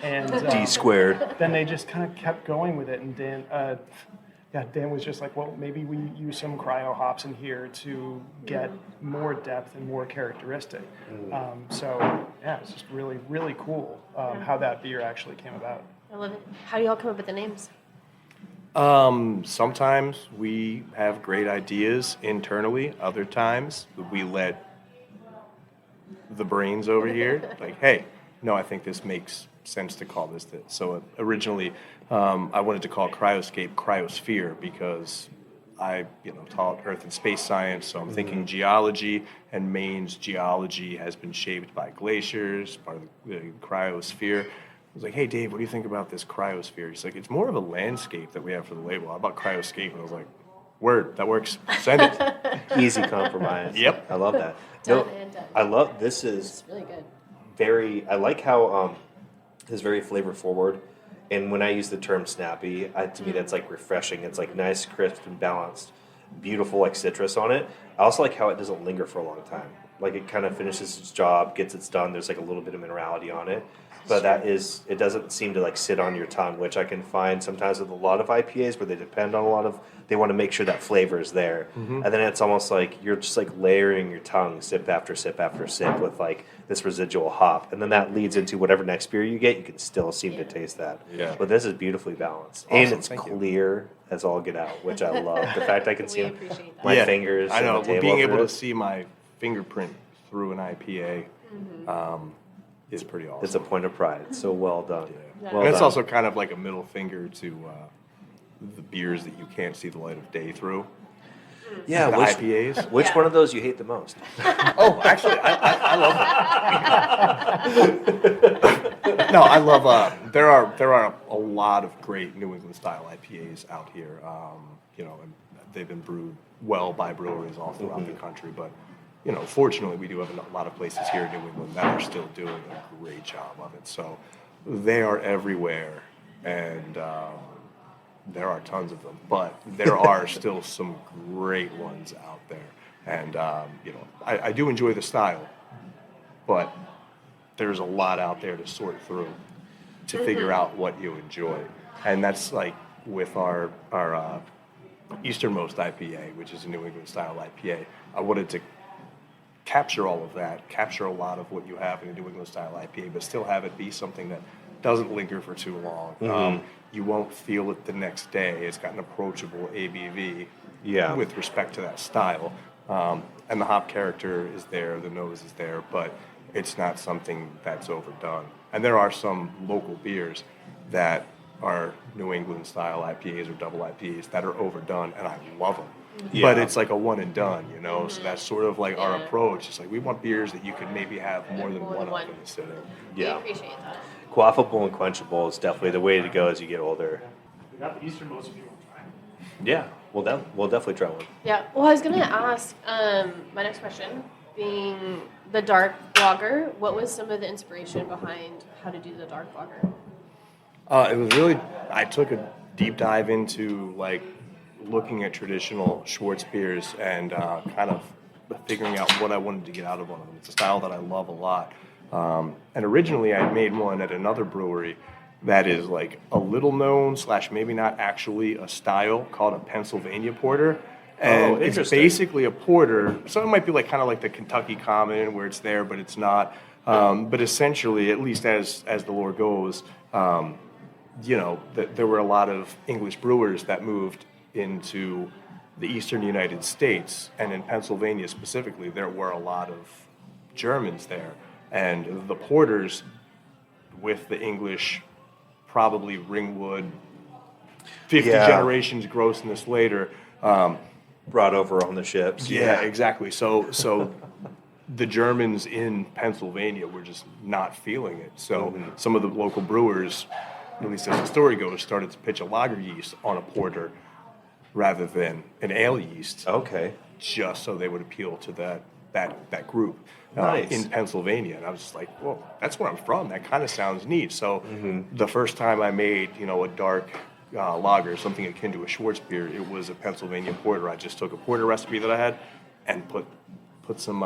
and D squared. then they just kind of kept going with it, and Dan was just like, well, maybe we use some cryo hops in here to get more depth and more characteristic. It's just really, really cool how that beer actually came about. I love it. How do y'all come up with the names? Sometimes we have great ideas internally. Other times we let the brains over here, like, hey, no, I think this makes sense to call this. So originally, I wanted to call Cryoscape Cryosphere because I, taught Earth and space science. So I'm thinking geology, and Maine's geology has been shaped by glaciers, part of the cryosphere. I was like, hey, Dave, what do you think about this cryosphere? He's like, it's more of a landscape that we have for the label. How about Cryoscape? And I was like, word, that works. Send it. Easy compromise. Yep. I love that. Done and done. I love this is It's really good. I like how it's very flavor forward, and when I use the term snappy, to me that's like refreshing. It's like nice, crisp, and balanced, beautiful, like citrus on it. I also like how it doesn't linger for a long time. Like it kind of finishes its job, gets its done. There's like a little bit of minerality on it, but it doesn't seem to like sit on your tongue, which I can find sometimes with a lot of IPAs where they depend on they want to make sure that flavor is there, and then it's almost like you're just like layering your tongue sip after sip after sip with like this residual hop, and then that leads into whatever next beer you get. You can still seem to taste that. Yeah. But this is beautifully balanced, and Awesome, it's thank you. clear as all get out, which I love. The fact I can We see appreciate that. my fingers. I on know. the table Being over able to it. see my fingerprint through an IPA is pretty awesome. It's a point of pride. So well done. Yeah. Well And it's done. also kind of like a middle finger to the beers that you can't see the light of day through. yeah. The Which, IPAs. which Yeah. one of those you hate the most? Oh, actually, I love it. No, I love. There are a lot of great New England style IPAs out here. And they've been brewed well by breweries all throughout the country. But fortunately, we do have a lot of places here in New England that are still doing a great job of it. So they are everywhere, and there are tons of them. But there are still some great ones out there. And I do enjoy the style, but there's a lot out there to sort through to figure out what you enjoy. And that's like with our easternmost IPA, which is a New England style IPA. I wanted to capture all of that, capture a lot of what you have in a New England style IPA, but still have it be something that doesn't linger for too long. You won't feel it the next day. It's got an approachable ABV with respect to that style. And the hop character is there, the nose is there, but it's not something that's overdone. And there are some local beers that are New England style IPAs or double IPAs that are overdone, and I love them. But it's like a one and done, so that's sort of like our approach. It's like we want beers that you can maybe have more than one of in the sitting. We appreciate that. Quaffable and quenchable is definitely the way to go as you get older. We got the easternmost if you want to try. Yeah, we'll definitely try one. Yeah. Well, I was gonna ask my next question, being the dark lager. What was some of the inspiration behind how to do the dark lager? It was really, I took a deep dive into like looking at traditional Schwartz beers and kind of figuring out what I wanted to get out of one of them. It's a style that I love a lot. And originally I made one at another brewery that is like a little known / maybe not actually a style called a Pennsylvania Porter. And it's interesting. basically a porter. So it might be like kind of like the Kentucky Common where it's there, but it's not. But essentially, at least as the lore goes, there were a lot of English brewers that moved into the eastern United States, and in Pennsylvania specifically, there were a lot of Germans there. And the porters, with the English, probably Ringwood, 50 generations grossness later, brought over on the ships. Yeah, exactly. So the Germans in Pennsylvania were just not feeling it. So some of the local brewers, at least as the story goes, started to pitch a lager yeast on a porter rather than an ale yeast. Okay. Just so they would appeal to that group Nice. in Pennsylvania. And I was just like, well, that's where I'm from. That kind of sounds neat. So the first time I made, a dark lager, something akin to a Schwartz beer, it was a Pennsylvania porter. I just took a porter recipe that I had and put some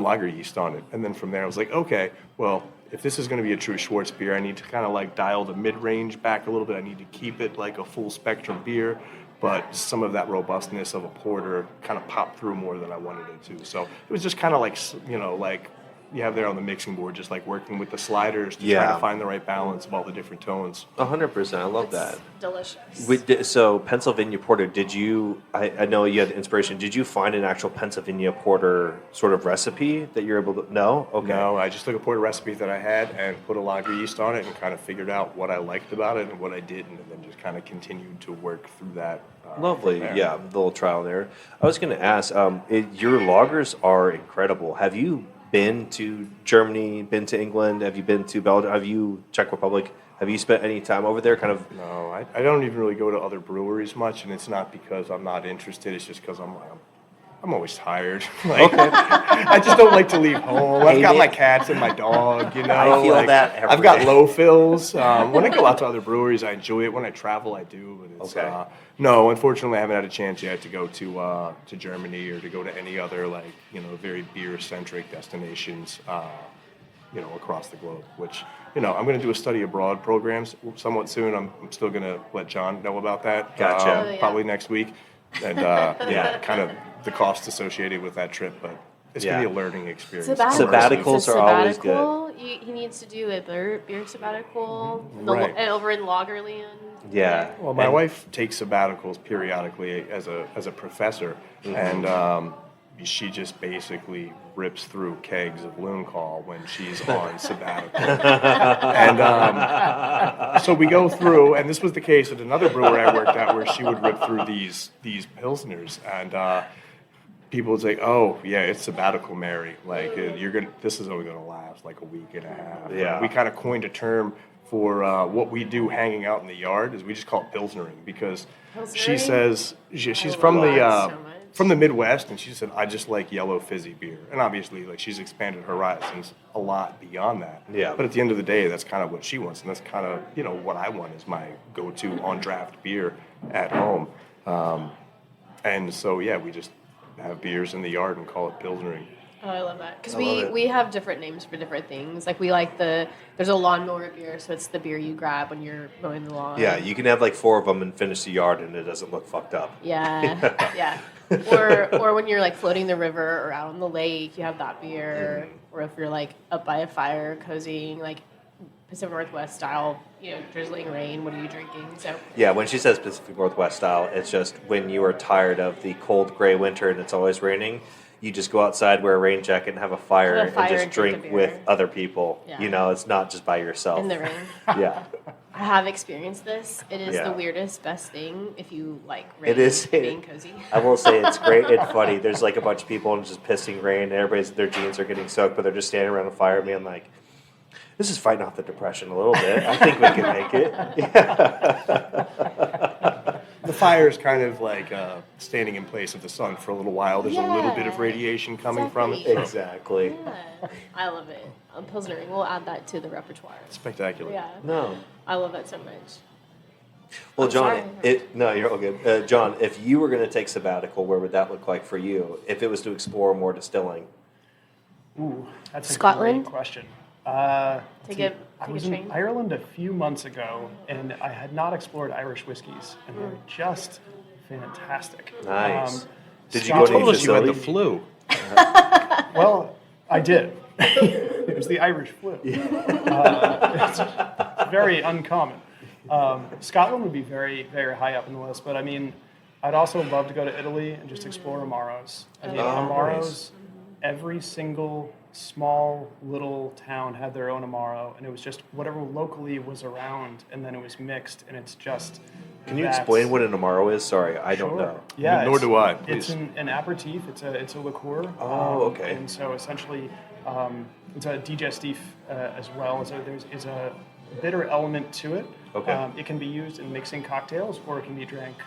lager yeast on it. And then from there I was like, okay, well, if this is going to be a true Schwartz beer, I need to kind of like dial the mid-range back a little bit. I need to keep it like a full spectrum beer, but some of that robustness of a porter kind of popped through more than I wanted it to. So it was just kind of like, like you have there on the mixing board, just like working with the sliders to try to find the right balance of all the different tones. 100%. I love that. Delicious. So Pennsylvania Porter, did you, I know you had inspiration, did you find an actual Pennsylvania Porter sort of recipe that you're able to, no? Okay. No, I just took a porter recipe that I had and put a lager yeast on it and kind of figured out what I liked about it and what I didn't, and then just kind of continued to work through that. Lovely, yeah, the little trial there. I was going to ask, your lagers are incredible. Have you been to Germany, been to England? Have you been to Belgium? Have you, Czech Republic? Have you spent any time over there? Kind of. No, I don't even really go to other breweries much, and it's not because I'm not interested. It's just because I'm always tired. I just don't like to leave home. I've got my cats and my dog. I feel that every I've got day. low fills. When I go out to other breweries, I enjoy it. When I travel, I do. But it's, Okay. No, unfortunately, I haven't had a chance yet to go to Germany or to go to any other very beer-centric destinations. Across the globe, which, I'm going to do a study abroad programs somewhat soon. I'm still going to let Jon know about that. Gotcha. Probably next week. And, kind of the cost associated with that trip, but it's going to be a learning experience. Sabbaticals are always good. He needs to do a beer sabbatical Right. over in Lagerland. Yeah. Well, my wife takes sabbaticals periodically as a professor, and she just basically rips through kegs of Loon Call when she's on sabbatical. And so we go through, and this was the case at another brewery I worked at, where she would rip through these pilsners, and people would say, "Oh, yeah, it's sabbatical, Mary. Like this is only going to last like a week and a half." Yeah. We kind of coined a term for what we do hanging out in the yard, is we just call it pilsnering, because she Pilsnering? says she's I from love the that so much. from the Midwest, and she said, I just like yellow fizzy beer. And obviously, like, she's expanded her horizons a lot beyond that. Yeah. But at the end of the day, that's kind of what she wants, and that's kind of, what I want is my go-to on-draft beer at home. And so, yeah, we just have beers in the yard and call it pilsnering. Oh, I love that. Because I love it. we have different names for different things. Like, we like there's a lawnmower beer, so it's the beer you grab when you're mowing the lawn. Yeah, you can have like 4 of them and finish the yard, and it doesn't look fucked up. Yeah, yeah. Or when you're like floating the river or out on the lake, you have that beer. Or if you're like up by a fire, cozying, like Pacific Northwest style, drizzling rain. What are you drinking? So Yeah, when she says Pacific Northwest style, it's just when you are tired of the cold gray winter and it's always raining, you just go outside, wear a rain jacket, and have a fire, Have a fire and just and drink a drink beer. with other people. Yeah. It's not just by yourself. in the rain. Yeah. I have experienced this. It is Yeah. the weirdest, best thing if you like rain. It is. Being cozy. I will say it's great and funny. There's like a bunch of people and just pissing rain. Their jeans are getting soaked, but they're just standing around a fire being like, this is fighting off the depression a little bit. I think we can make it. The fire is kind of like standing in place of the sun for a little while. There's a little bit of Yeah, radiation coming from it. exactly. Exactly. Yeah. I love it. Pilsnering. We'll add that to the repertoire. Spectacular. Yeah. No. I love that so much. Well, I'm John, sorry. no, you're all good. John, if you were going to take sabbatical, where would that look like for you? If it was to explore more distilling? Ooh, that's a Scotland? great question. Take See, a I take was a train. in Ireland a few months ago, and I had not explored Irish whiskeys, and they're just fantastic. Nice. Did you You go to told any us you had the facility? flu. Well, I did. It was the Irish flu. It's very uncommon. Scotland would be very, very high up in the list, but I mean, I'd also love to go to Italy and just explore Amaros. I mean, Oh, Amaros, nice. every single small little town had their own Amaro, and it was just whatever locally was around, and then it was mixed, and it's just. Can you explain what an Amaro is? Sorry, I don't Sure. know. Yeah, Nor it's- do I, It's please. an aperitif. It's a liqueur. Oh, okay. And so essentially, it's a digestif as well. There's a bitter element to it. Okay. It can be used in mixing cocktails, or it can be drank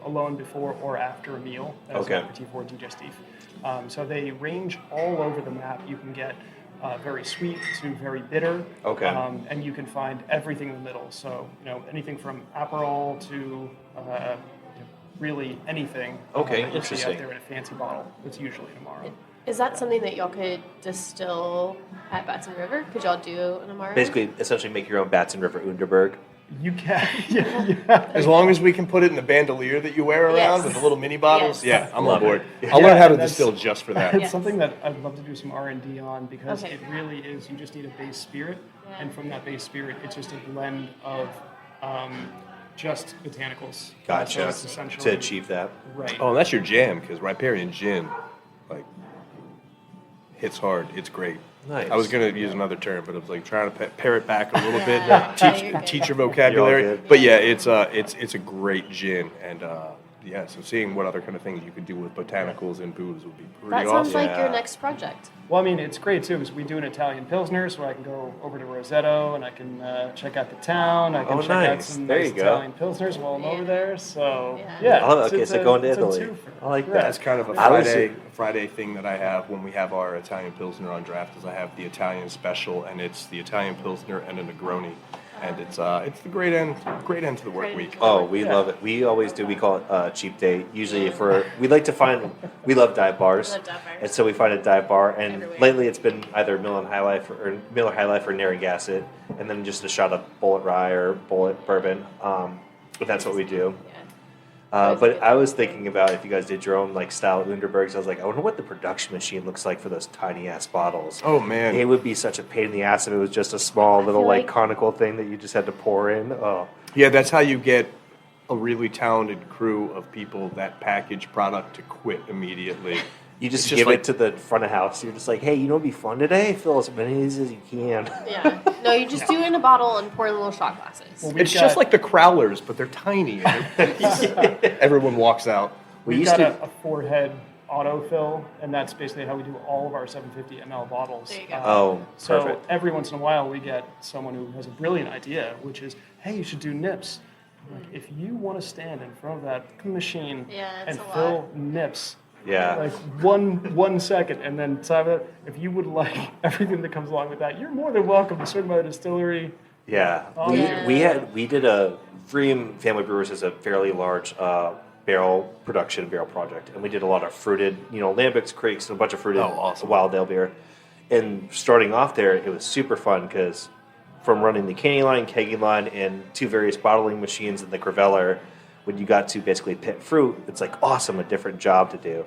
alone before or after a meal as Okay. an aperitif or digestif. So they range all over the map. You can get very sweet to very bitter. Okay. And you can find everything in the middle. So, anything from Aperol to really anything. Okay, that you see interesting. out there in a fancy bottle. It's usually an Amaro. Is that something that y'all could distill at Batson River? Could y'all do an Amaro? Basically, essentially make your own Batson River Underberg. You can, yeah. As long as we can put it in the bandolier that you wear around Yes. with the little mini bottles, Yes. yeah, I'm Love on board. it. I'll Yeah, learn how to that's- distill just for that. It's Yes. something that I'd love to do some R&D on because Okay. it really is, you just need a base spirit. Yeah. And from that base spirit, it's just a blend of just botanicals. Gotcha. So it's essentially, To achieve that. Right. Oh, and that's your jam, because Riparian gin, like, hits hard. It's great. Nice. I was going to use another term, but I was like trying to pare it back a little bit, Yeah. Yeah, teach, you're good. teach your vocabulary. You're all good. But yeah, it's a great gin, and yeah, so seeing what other kind of things you could do with botanicals and booze would be pretty That sounds awesome. like your Yeah. next project. Well, I mean, it's great too because we do an Italian Pilsner, so I can go over to Rosetto and I can check out the town. I can Oh, check out nice. some There nice you go. Italian Pilsners while I'm over there. So, Yeah. yeah. Oh, it's- okay, it's so a- going to it's a Italy. twofer. I like Yeah. that. That's kind of a I was- Friday thing that I have when we have our Italian Pilsner on draft is I have the Italian special, and it's the Italian Pilsner and a Negroni. And it's the great end to the work Great week. end. Oh, we Yeah. love it. We always do. We call it cheap day. Usually, we like to find, we love dive bars, Love dive bars. and so we find a dive bar. And Everywhere. lately, it's been either Miller High Life or Narragansett, and then just a shot of Bullet Rye or Bullet Bourbon. But that's what we do. Yeah. But I was thinking about if you guys did your own like style Underbergs. I was like, I wonder what the production machine looks like for those tiny ass bottles. Oh man, It would be such a pain in the ass if it was just a small little feel like like- conical thing that you just had to pour in. Oh. yeah, that's how you get a really talented crew of people that package product to quit immediately. You just It's just give like- it to the front of house. You're just like, hey, you know what'd be fun today? Fill as many of these as you can. Yeah. No, you just do it in a bottle and pour in little shot glasses. Well, we've It's just got- like the Crowlers, but they're tiny. Everyone walks out. We We've used got to. a four-head autofill, and that's basically how we do all of our 750 ml bottles. There you go. Oh, So perfect. every once in a while, we get someone who has a brilliant idea, which is, hey, you should do nips. Like, if you want to stand in front of that machine Yeah, and it's a fill lot. nips, Yeah. like 1 second, and then top of it, if you would like everything that comes along with that, you're more than welcome to swing by the distillery. Yeah. Oh, yeah. We did a Freedom Family Brewers is a fairly large barrel project, and we did a lot of fruited, lambics, creeks, and a bunch of fruited Oh, awesome. wild ale beer. And starting off there, it was super fun because from running the canning line, kegging line, and two various bottling machines in the Creveller, when you got to basically pit fruit, it's like awesome, a different job to do.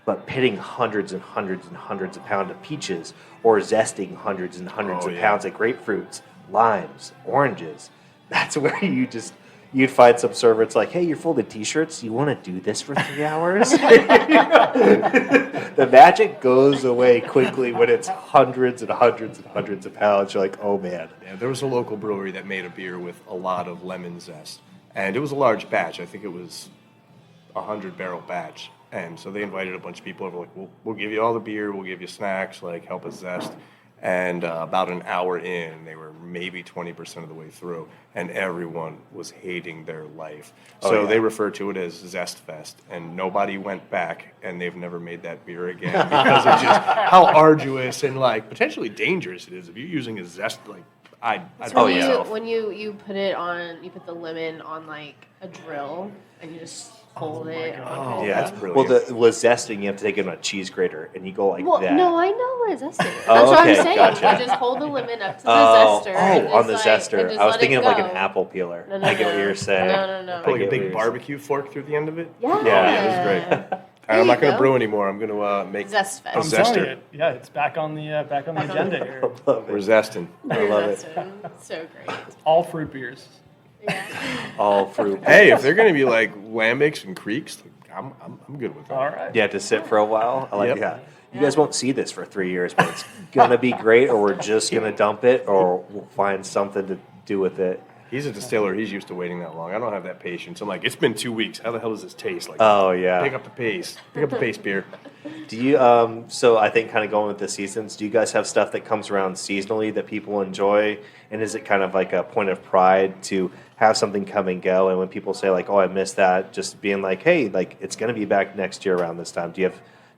But pitting hundreds and hundreds and hundreds of pounds of peaches or zesting hundreds and hundreds Oh, of yeah. pounds of grapefruits, limes, oranges, that's where you'd find some server. It's like, hey, you're folded t-shirts. You want to do this for 3 hours? The magic goes away quickly when it's hundreds and hundreds and hundreds of pounds. You're like, oh man. Yeah, there was a local brewery that made a beer with a lot of lemon zest, and it was a large batch. I think it was a 100-barrel batch, and so they invited a bunch of people over. Like, we'll give you all the beer, we'll give you snacks, like help us zest. And about an hour in, they were maybe 20% of the way through, and everyone was hating their life. So they refer to it as Zest Fest, and nobody went back, and they've never made that beer again because of just how arduous and like potentially dangerous it is if you're using a zest. Like I'd So myself. when you put it on, you put the lemon on like a drill and you just hold it. Oh, Yeah. that's brilliant. Well, with zesting, you have to take it on a cheese grater, and you go like Well, that. no, I know what a zester is. That's Oh, what okay, I'm saying. gotcha. You just hold the lemon up to the Oh, zester. and on just, the like, zester. and just I was let thinking it of like an go. apple peeler. No, I get what you're saying. No. Put like I a get big what you're barbecue fork through the end of it. Yeah. Yeah, it was great. There I'm not you going to go. brew anymore. I'm going to make Zest Fest. a I'm telling zester. you, yeah, it's back on the agenda here. Love We're it. zesting. I love it. So great. All fruit beers. Yeah. All fruit. Hey, if they're going to be like lambics and creeks, like, I'm good with that. All right. You have to sit for a while. I like Yep. yeah. You guys won't see this for 3 years, but it's gonna be great, or we're just gonna dump it, or we'll find something to do with it. He's a distiller. He's used to waiting that long. I don't have that patience. I'm like, it's been 2 weeks. How the hell does this taste? Like, Oh yeah. pick up the pace. Pick up the pace, beer. Do you so I think kind of going with the seasons, do you guys have stuff that comes around seasonally that people enjoy? And is it kind of like a point of pride to have something come and go, and when people say like, "Oh, I missed that," just being like, "Hey, like it's going to be back next year around this time." Do you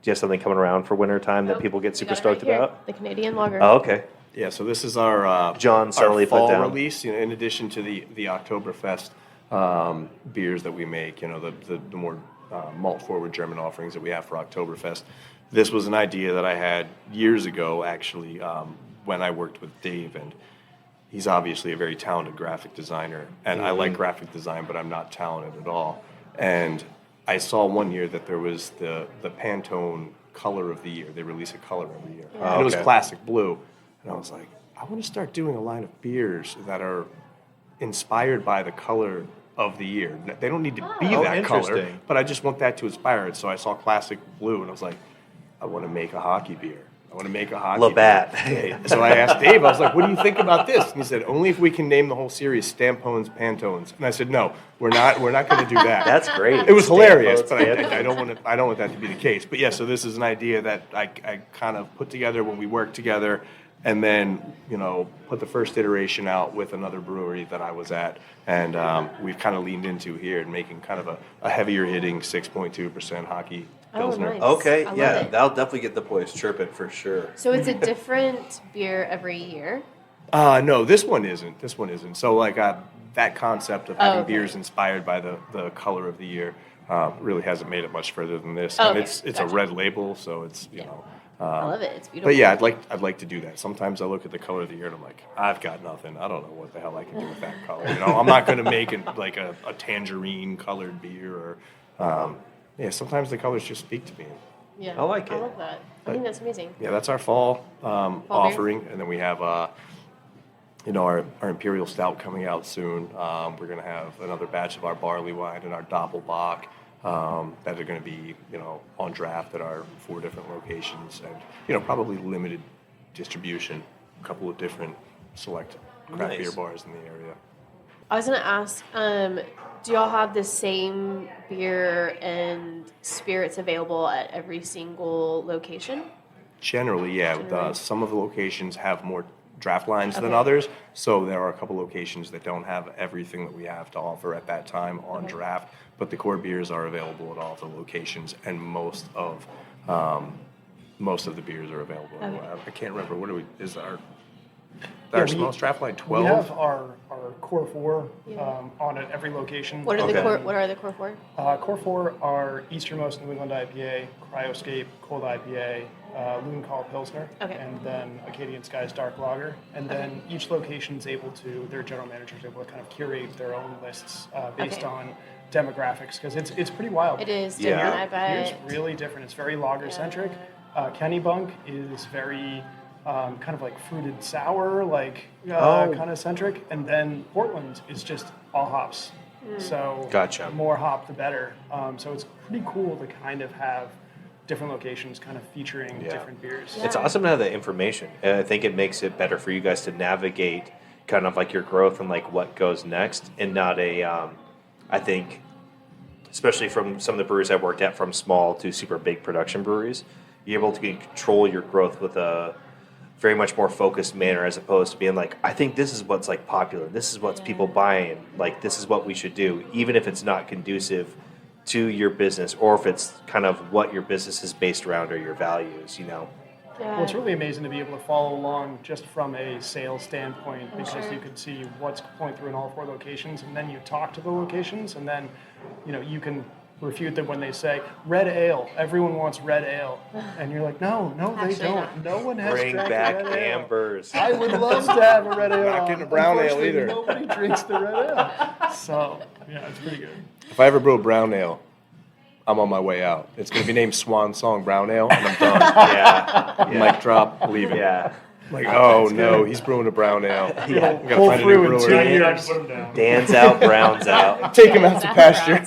have something coming around for winter time that people get We super got it right stoked here. about? The Canadian lager. Oh, okay. Yeah, so this is our John our subtly put fall down. release. You know, in addition to the Oktoberfest beers that we make, you know, the more malt forward German offerings that we have for Oktoberfest. This was an idea that I had years ago, actually, when I worked with Dave, and he's obviously a very talented graphic designer, and I like graphic design, but I'm not talented at all. And I saw one year that there was the Pantone color of the year. They release a color every year, and it was okay. classic blue. And I was like, I want to start doing a line of beers that are inspired by the color of the year. They don't need to be Oh, that color, interesting. but I just want that to inspire it. So I saw classic blue, and I was like, I want to make a hockey beer. I want to make a hockey Labatt. beer. So I asked Dave, I was like, what do you think about this? And he said, only if we can name the whole series Stampones, Pantones. And I said, no, we're not going to do that. That's great. It was hilarious, but Stampones, I don't want that to be the case. But yeah, so this is an idea that I kind of put together when we worked together, and then, you know, put the first iteration out with another brewery that I was at, and we've kind of leaned into here and making kind of a heavier hitting 6.2% hockey Pilsner. nice. Okay, I love yeah, it. that'll definitely get the boys chirping for sure. So it's a different beer every year. No, this one isn't. This one isn't. So like that concept of having okay. beers inspired by the color of the year really hasn't made it much further than this. Oh, And okay. it's a Gotcha. red label, so it's you know. I love it. It's beautiful. But yeah, I'd like to do that. Sometimes I look at the color of the year and I'm like, I've got nothing. I don't know what the hell I can do with that color. You know, I'm not going to make it like a tangerine colored beer or. Yeah, sometimes the colors just speak to me. Yeah, I like it. I love that. I think that's amazing. Yeah, that's our fall beer? offering, and then we have you know, our Imperial Stout coming out soon. We're going to have another batch of our barley wine and our Doppelbock that are going to be, you know, on draft at our 4 different locations, and you know, probably limited distribution, a couple of different select craft Nice. beer bars in the area. I was gonna ask, do y'all have the same beer and spirits available at every single location? Generally, yeah. Generally. Some of the locations have more draft lines than Okay. others, so there are a couple locations that don't have everything that we have to offer at that time on draft. But the core beers are available at all of the locations, and most of the beers are available. Okay. I can't remember is our Yeah, we- smallest draft line We 12. have our core 4 Yeah. on at every location. What are Okay. what are the core 4? Core 4 are Easternmost New England IPA, Cryoscape Cold IPA, Loon Call Pilsner, Okay. and then Acadian Skies Dark Lager. And then each location's able to, their general manager's able to kind of curate their own lists based Okay. on demographics, because it's pretty wild. It is Yeah. different, I bet. Beer's really different. It's very lager-centric. Kennebunk is very kind of like fruited sour, like kind of centric. And then Portland is just all hops. So Gotcha. more hop, the better. So it's pretty cool to kind of have different locations kind of featuring different beers. It's awesome to have that information. And I think it makes it better for you guys to navigate kind of like your growth and like what goes next, and not I think, especially from some of the breweries I've worked at, from small to super big production breweries, you're able to control your growth with a very much more focused manner, as opposed to being like, I think this is what's like popular, this is what's people buying, like this is what we should do, even if it's not conducive to your business, or if it's kind of what your business is based around or your values, you know. Yeah. Well, it's really amazing to be able to follow along just from a sales standpoint, because sure. you can see what's going through in all 4 locations, and then you talk to the locations, and then, you know, you can refute them when they say red ale. Everyone wants red ale, and you're like, no, they Actually don't. not. No one has Bring drank back red ale. Ambers. I would love to have a red ale. Not getting a brown ale Unfortunately, either. Nobody drinks the red ale, so yeah, it's pretty good. If I ever brew a brown ale, I'm on my way out. It's going to be named Swan Song Brown Ale, and I'm done. Yeah. Mic drop, leaving. Yeah. Like, oh no, he's brewing a brown ale. Yeah. We gotta Pull find a through new in 2 brewer. years. Put 'em down. Dan's out, Brown's out. Take him out to pasture.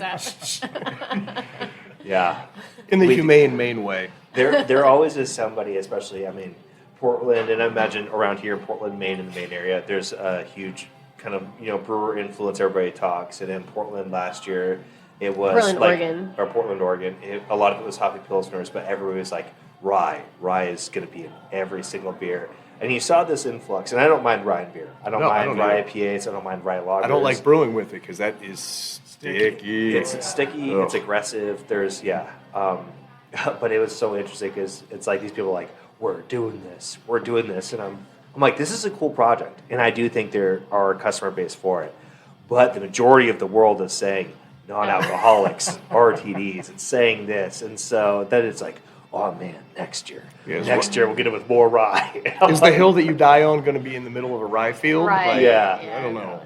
Yeah. In the We- humane Maine way. There always is somebody, especially, I mean, Portland, and I imagine around here in Portland, Maine, in the Maine area, there's a huge kind of, you know, brewer influence. Everybody talks. And in Portland last year, it was Portland, like, Oregon. or Portland, Oregon. A lot of it was hoppy pilsners, but everybody was like, rye. Rye is going to be in every single beer. And you saw this influx, and I don't mind rye and beer. I don't No, I mind don't rye either. IPAs. I don't mind rye lagers. I don't like brewing with it because that is sticky. It's sticky. Ugh. It's aggressive. There's but it was so interesting because it's like these people are like, we're doing this, and I'm like, this is a cool project, and I do think there are a customer base for it, but the majority of the world is saying non-alcoholics, RTDs, it's saying this, and so then it's like, oh man, next year we'll get it with more rye. Is the hill that you die on going to be in the middle of a rye field? Right. Like, Yeah. I don't know.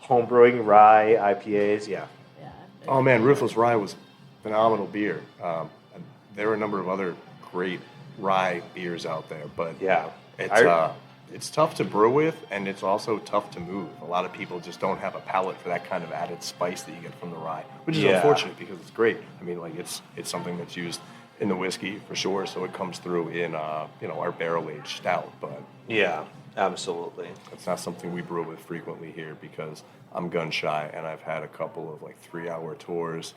Home brewing rye IPAs, yeah. Oh man, Ruthless Rye was phenomenal beer. There were a number of other great rye beers out there, but Yeah. it's tough to brew with, and it's also tough to move. A lot of people just don't have a palate for that kind of added spice that you get from the rye, which is Yeah. unfortunate because it's great. I mean, like it's something that's used in the whiskey for sure, so it comes through in our barrel aged stout, but Yeah, absolutely. it's not something we brew with frequently here because I'm gun shy, and I've had a couple of like 3-hour tours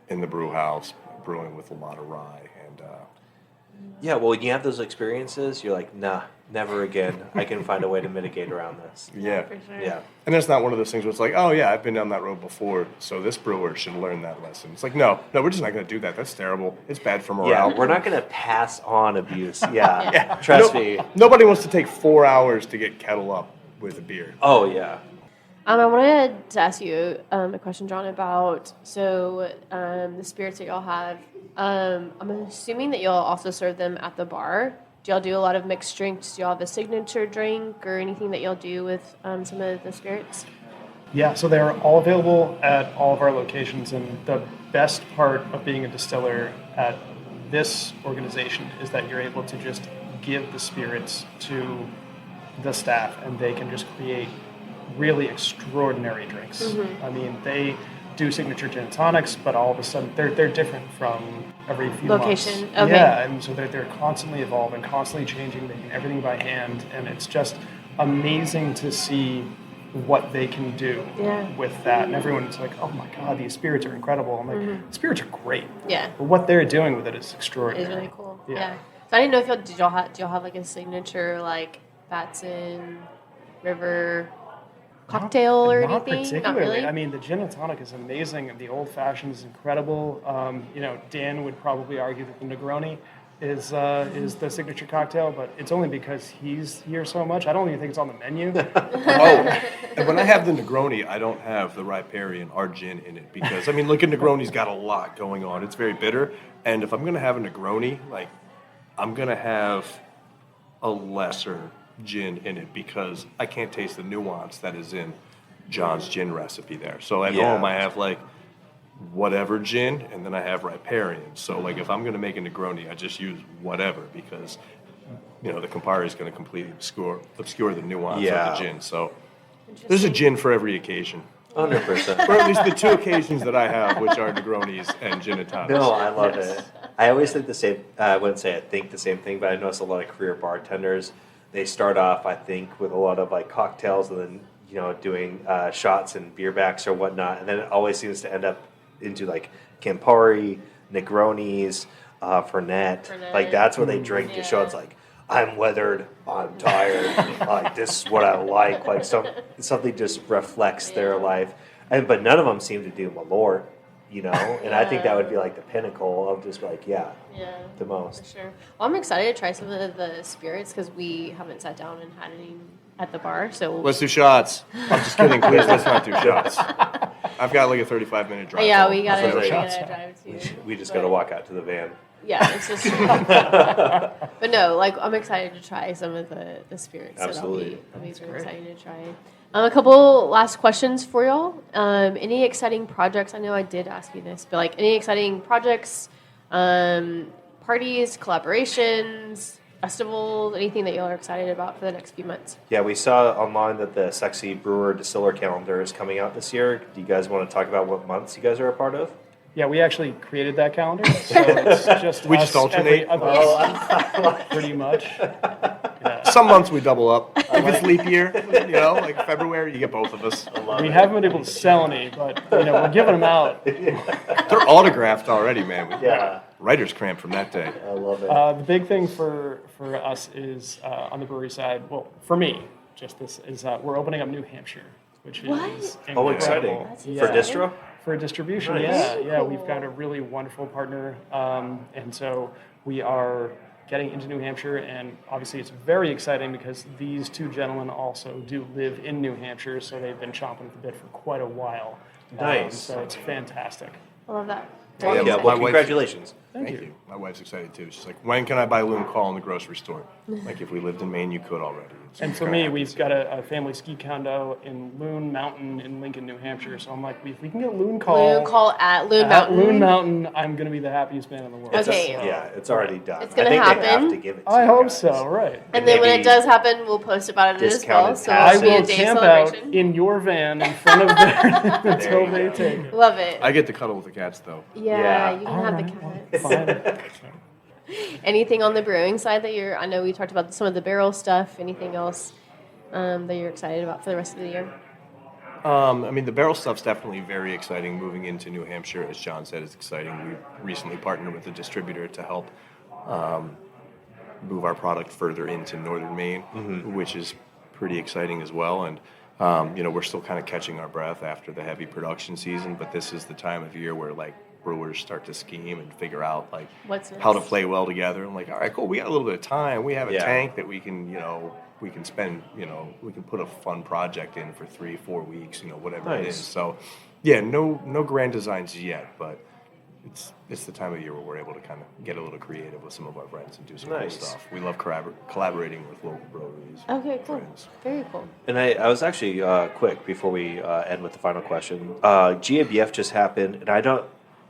in the brew house brewing with a lot of rye, and Yeah, well, when you have those experiences, you're like, nah, never again. I can find a way to mitigate around this. yeah. For sure. Yeah. And it's not one of those things where it's like, oh yeah, I've been down that road before, so this brewer should learn that lesson. It's like, no, we're just not going to do that. That's terrible. It's bad for morale. Yeah, we're not going to pass on abuse. Yeah, Yeah. trust me. Nobody wants to take 4 hours to get kettle up with a beer. Oh, yeah. I wanted to ask you a question, John, about the spirits that y'all have. I'm assuming that y'all also serve them at the bar. Do y'all do a lot of mixed drinks? Do y'all have a signature drink or anything that y'all do with some of the spirits? Yeah, so they're all available at all of our locations, and the best part of being a distiller at this organization is that you're able to just give the spirits to the staff, and they can just create really extraordinary drinks. Mm-hmm. I mean, they do signature gin and tonics, but all of a sudden they're different from every few Location, months. okay. Yeah, and so they're constantly evolving, constantly changing, making everything by hand, and it's just amazing to see what they can do with that. And everyone's like, oh my God, these spirits are incredible. I'm like, spirits are great. Yeah. But what they're doing with it is It's extraordinary. really cool. Yeah. Yeah. So I didn't know if y'all have like a signature like Batson River cocktail or Not anything? particularly. Not really. I mean, the gin and tonic is amazing, and the old fashioned is incredible. Dan would probably argue that the Negroni is the signature cocktail, but it's only because he's here so much. I don't even think it's on the menu. Oh, and when I have the Negroni, I don't have the Riparian or gin in it because, I mean, look at Negroni's got a lot going on. It's very bitter, and if I'm going to have a Negroni, like, I'm going to have a lesser gin in it because I can't taste the nuance that is in John's gin recipe there. So at Yeah. home, I have, like, whatever gin, and then I have Riparian. So, like, if I'm going to make a Negroni, I just use whatever because, the Campari is going to completely obscure the nuance Yeah. of the gin. So there's a gin for every occasion. 100%. Or at least the two occasions that I have, which are Negronis and gin and tonics. No, I love it. I always think the same. I wouldn't say I think the same thing, but I notice a lot of career bartenders. They start off, I think, with a lot of like cocktails, and then doing shots and beer backs or whatnot, and then it always seems to end up into like Campari, Negronis, Fernet. Like that's what they drink to show. It's like, I'm weathered, I'm tired, like this is what I like something just reflects their life. But none of them seem to do Malort, and I think that would be like the pinnacle of just like, Yeah, the most. for sure. Well, I'm excited to try some of the spirits because we haven't sat down and had any at the bar. So Let's do shots. I'm just kidding. Please, let's not do shots. I've got like a 35-minute drive. yeah, home. we gotta Shots. drive too. We just got to walk out to the van. Yeah, it's just. But no, like I'm excited to try some of the spirits. Absolutely. So that'll be really exciting to try. A couple last questions for y'all. Any exciting projects? I know I did ask you this, but like any exciting projects, parties, collaborations, festivals, anything that y'all are excited about for the next few months? Yeah, we saw online that the Sexy Brewer Distiller calendar is coming out this year. Do you guys want to talk about what months you guys are a part of? Yeah, we actually created that calendar, so it's just We us just alternate? every other, pretty much. Yeah. Some months we double up. If it's leap year, like February, you get both of us. We haven't been able to sell any, but we're giving them out. They're autographed already, man. Yeah. Writer's cramp from that day. I love it. The big thing for us is on the brewery side. Well, for me, just this is we're opening up New Hampshire, which is Oh, exciting. incredible. That's For exciting. distro? For distribution, Nice. yeah, we've got a really wonderful partner, and so we are getting into New Hampshire, and obviously it's very exciting because these two gentlemen also do live in New Hampshire, so they've been chomping at the bit for quite a while. Nice. So it's fantastic. I love that. Well, Very yeah, exciting. well, My wife- congratulations. Thank you. My wife's excited too. She's like, when can I buy Loon Call in the grocery store? Like, if we lived in Maine, you could already. And for me, we've got a family ski condo in Loon Mountain in Lincoln, New Hampshire. So I'm like, if we can get Loon Call, Loon Call at Loon at Mountain. Loon Mountain, I'm going to be the happiest man in the world. Okay. Yeah, it's already done. It's gonna I think happen. they have to give it to I you hope guys. so, right. And then when maybe it does happen, we'll post about it as well. discounted So I it'll be will a day of camp out celebration. in your van in front of them until you they go. take it. Love it. I get to cuddle with the cats though. Yeah, Yeah. you can have the cats. Fine. Anything on the brewing side that I know we talked about some of the barrel stuff. Anything else that you're excited about for the rest of the year? The barrel stuff's definitely very exciting. Moving into New Hampshire, as John said, is exciting. We recently partnered with a distributor to help move our product further into northern Maine, which is pretty exciting as well. And we're still kind of catching our breath after the heavy production season, but this is the time of year where brewers start to scheme and figure out What's how to next? play well together. I'm like, all right, cool. We got a little bit of time. We have a Yeah. tank that we can spend, we can put a fun project in for 3-4 weeks, whatever it Nice. is. So, yeah, no grand designs yet, but it's the time of year where we're able to kind of get a little creative with some of our friends and do some Nice. cool stuff. We love collaborating with local breweries. Okay, cool. friends. Very cool. And I was actually quick before we end with the final question. GABF just happened, and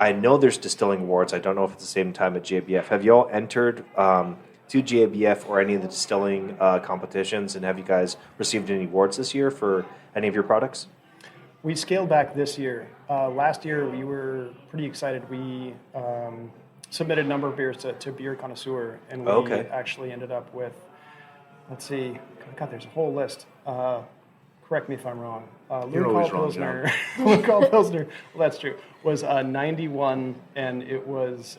I know there's distilling awards. I don't know if it's the same time at GABF. Have you all entered to GABF or any of the distilling competitions, and have you guys received any awards this year for any of your products? We scaled back this year. Last year, we were pretty excited. We submitted a number of beers to Beer Connoisseur, and we Okay. actually ended up with, let's see, God, there's a whole list. Correct me if I'm wrong. You're Luke always Hall wrong, Pilsner, Luke Hall Pilsner, well, that's true, was 91, and it was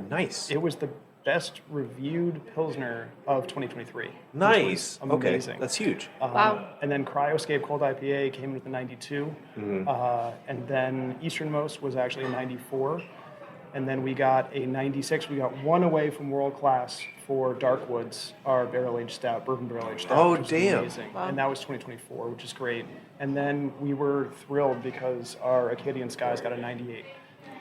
Nice. it was the best reviewed Pilsner of 2023. which Nice. was Okay, amazing. that's huge. Wow. And then Cryoscape Cold IPA came in with a 92. And then Easternmost was actually a 94. And then we got a 96. We got one away from World Class for Darkwoods, our barrel-aged stout, bourbon barrel-aged stout. Oh, which was damn. Amazing. Wow. And that was 2024, which is great. And then we were thrilled because our Acadian Skies got a 98.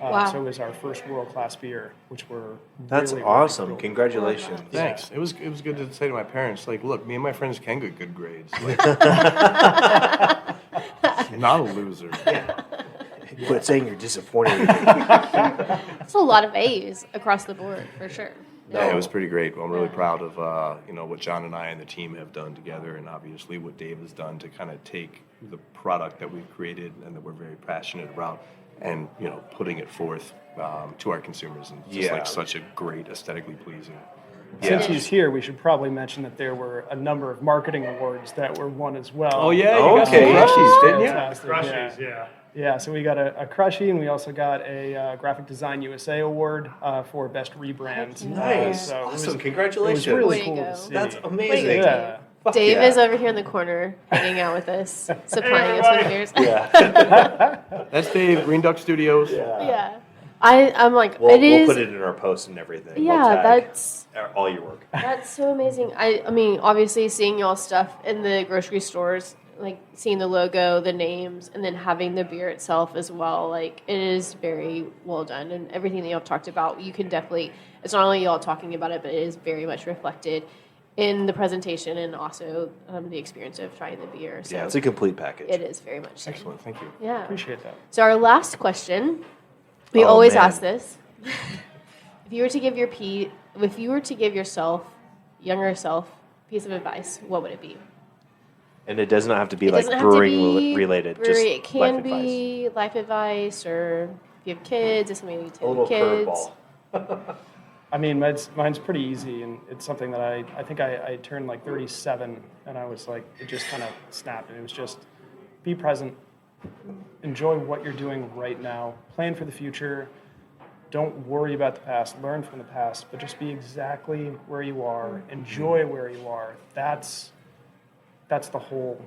Wow. So it was our first world-class beer, which we're That's really, really awesome. thrilled. Congratulations. Thanks. It was good to say to my parents, look, me and my friends can get good grades. Not a loser. Quit saying you're disappointed. That's a lot of A's across the board, for sure. Yeah, it was pretty great. Well, I'm really proud of what John and I and the team have done together, and obviously what Dave has done to kind of take the product that we've created and that we're very passionate about, and putting it forth to our consumers, and just Yeah. such a great, aesthetically pleasing Since Yeah. he's here, we should probably mention that there were a number of marketing awards that were won as well. Oh yeah, you got some Okay. crushies, didn't you? Fantastic. Crushies, yeah. Yeah, so we got a crushie, and we also got a Graphic Design USA award for Best Rebrand. Nice. So it was- Awesome. It Congratulations. was really Way to cool go. to see. That's Way to amazing. go. Yeah. Fuck Dave yeah. is over here in the corner hanging out with us, supplying us with everybody. beers. Yeah. That's Dave, Green Duck Studios. Yeah. I'm like, We'll it is. put it in our post and everything. We'll Yeah, tag that's all your work. that's so amazing. I mean, obviously seeing y'all stuff in the grocery stores, like seeing the logo, the names, and then having the beer itself as well. Like it is very well done, and everything that y'all talked about, you can definitely. It's not only y'all talking about it, but it is very much reflected in the presentation and also the experience of trying the beer. So Yeah, it's a complete package. it is very much so. Excellent, thank you. Yeah. Appreciate that. So our last question, we Oh, always man. ask this: if you were to give yourself, younger self, piece of advice, what would it be? And it does not have to be It like doesn't have to brewing be related. brewery. Just It can life advice. be life advice, or if you have kids, it's something you A tell little your kids. curveball. I mean, mine's pretty easy, and it's something that I think I turned like 37, and I was like, it just kind of snapped, and it was just be present, enjoy what you're doing right now, plan for the future, don't worry about the past, learn from the past, but just be exactly where you are, enjoy where you are. That's the whole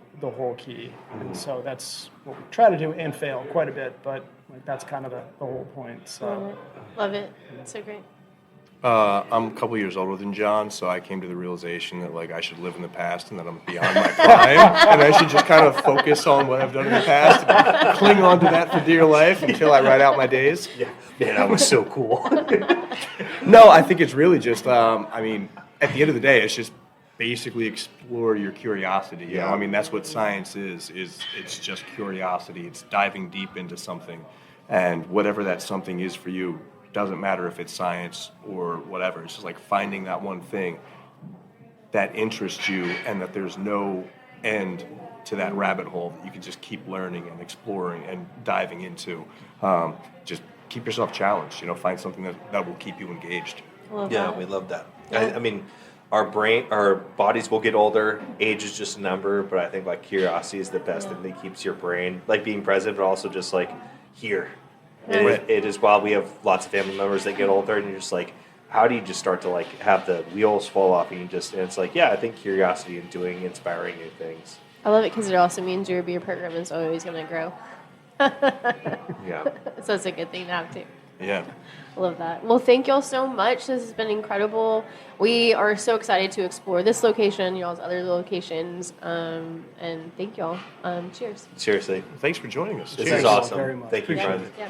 key, and so that's what we try to do and fail quite a bit, but like that's kind of the whole point. So. Love it. It's so great. I'm a couple years older than John, so I came to the realization that like I should live in the past and that I'm beyond my prime, and I should just kind of focus on what I've done in the past and cling on to that for dear life until I ride out my days. Yeah. Man, that was so cool. No, I think it's really just, I mean, at the end of the day, it's just basically explore your curiosity. You know, I mean, that's what science is it's just curiosity. It's diving deep into something, and whatever that something is for you. Doesn't matter if it's science or whatever. It's just like finding that one thing that interests you and that there's no end to that rabbit hole that you can just keep learning and exploring and diving into. Just keep yourself challenged, you know, find something that will keep you engaged. I love Yeah, that. we love that. Yeah. I mean, our bodies will get older. Age is just a number, but I think like curiosity is the best thing that keeps your brain like being present, but also just like here. It is while we have lots of family members that get older, and you're just like, how do you just start to like have the wheels fall off, and and it's like, yeah, I think curiosity and doing inspiring new things. I love it because it also means your beer program is always going to grow. Yeah. So it's a good thing to have too. Yeah. I love that. Well, thank y'all so much. This has been incredible. We are so excited to explore this location, y'all's other locations, and thank y'all. Cheers. Seriously, Thanks for joining us. this Cheers. is you all awesome. very much. Thank you, Appreciate friend. Yeah.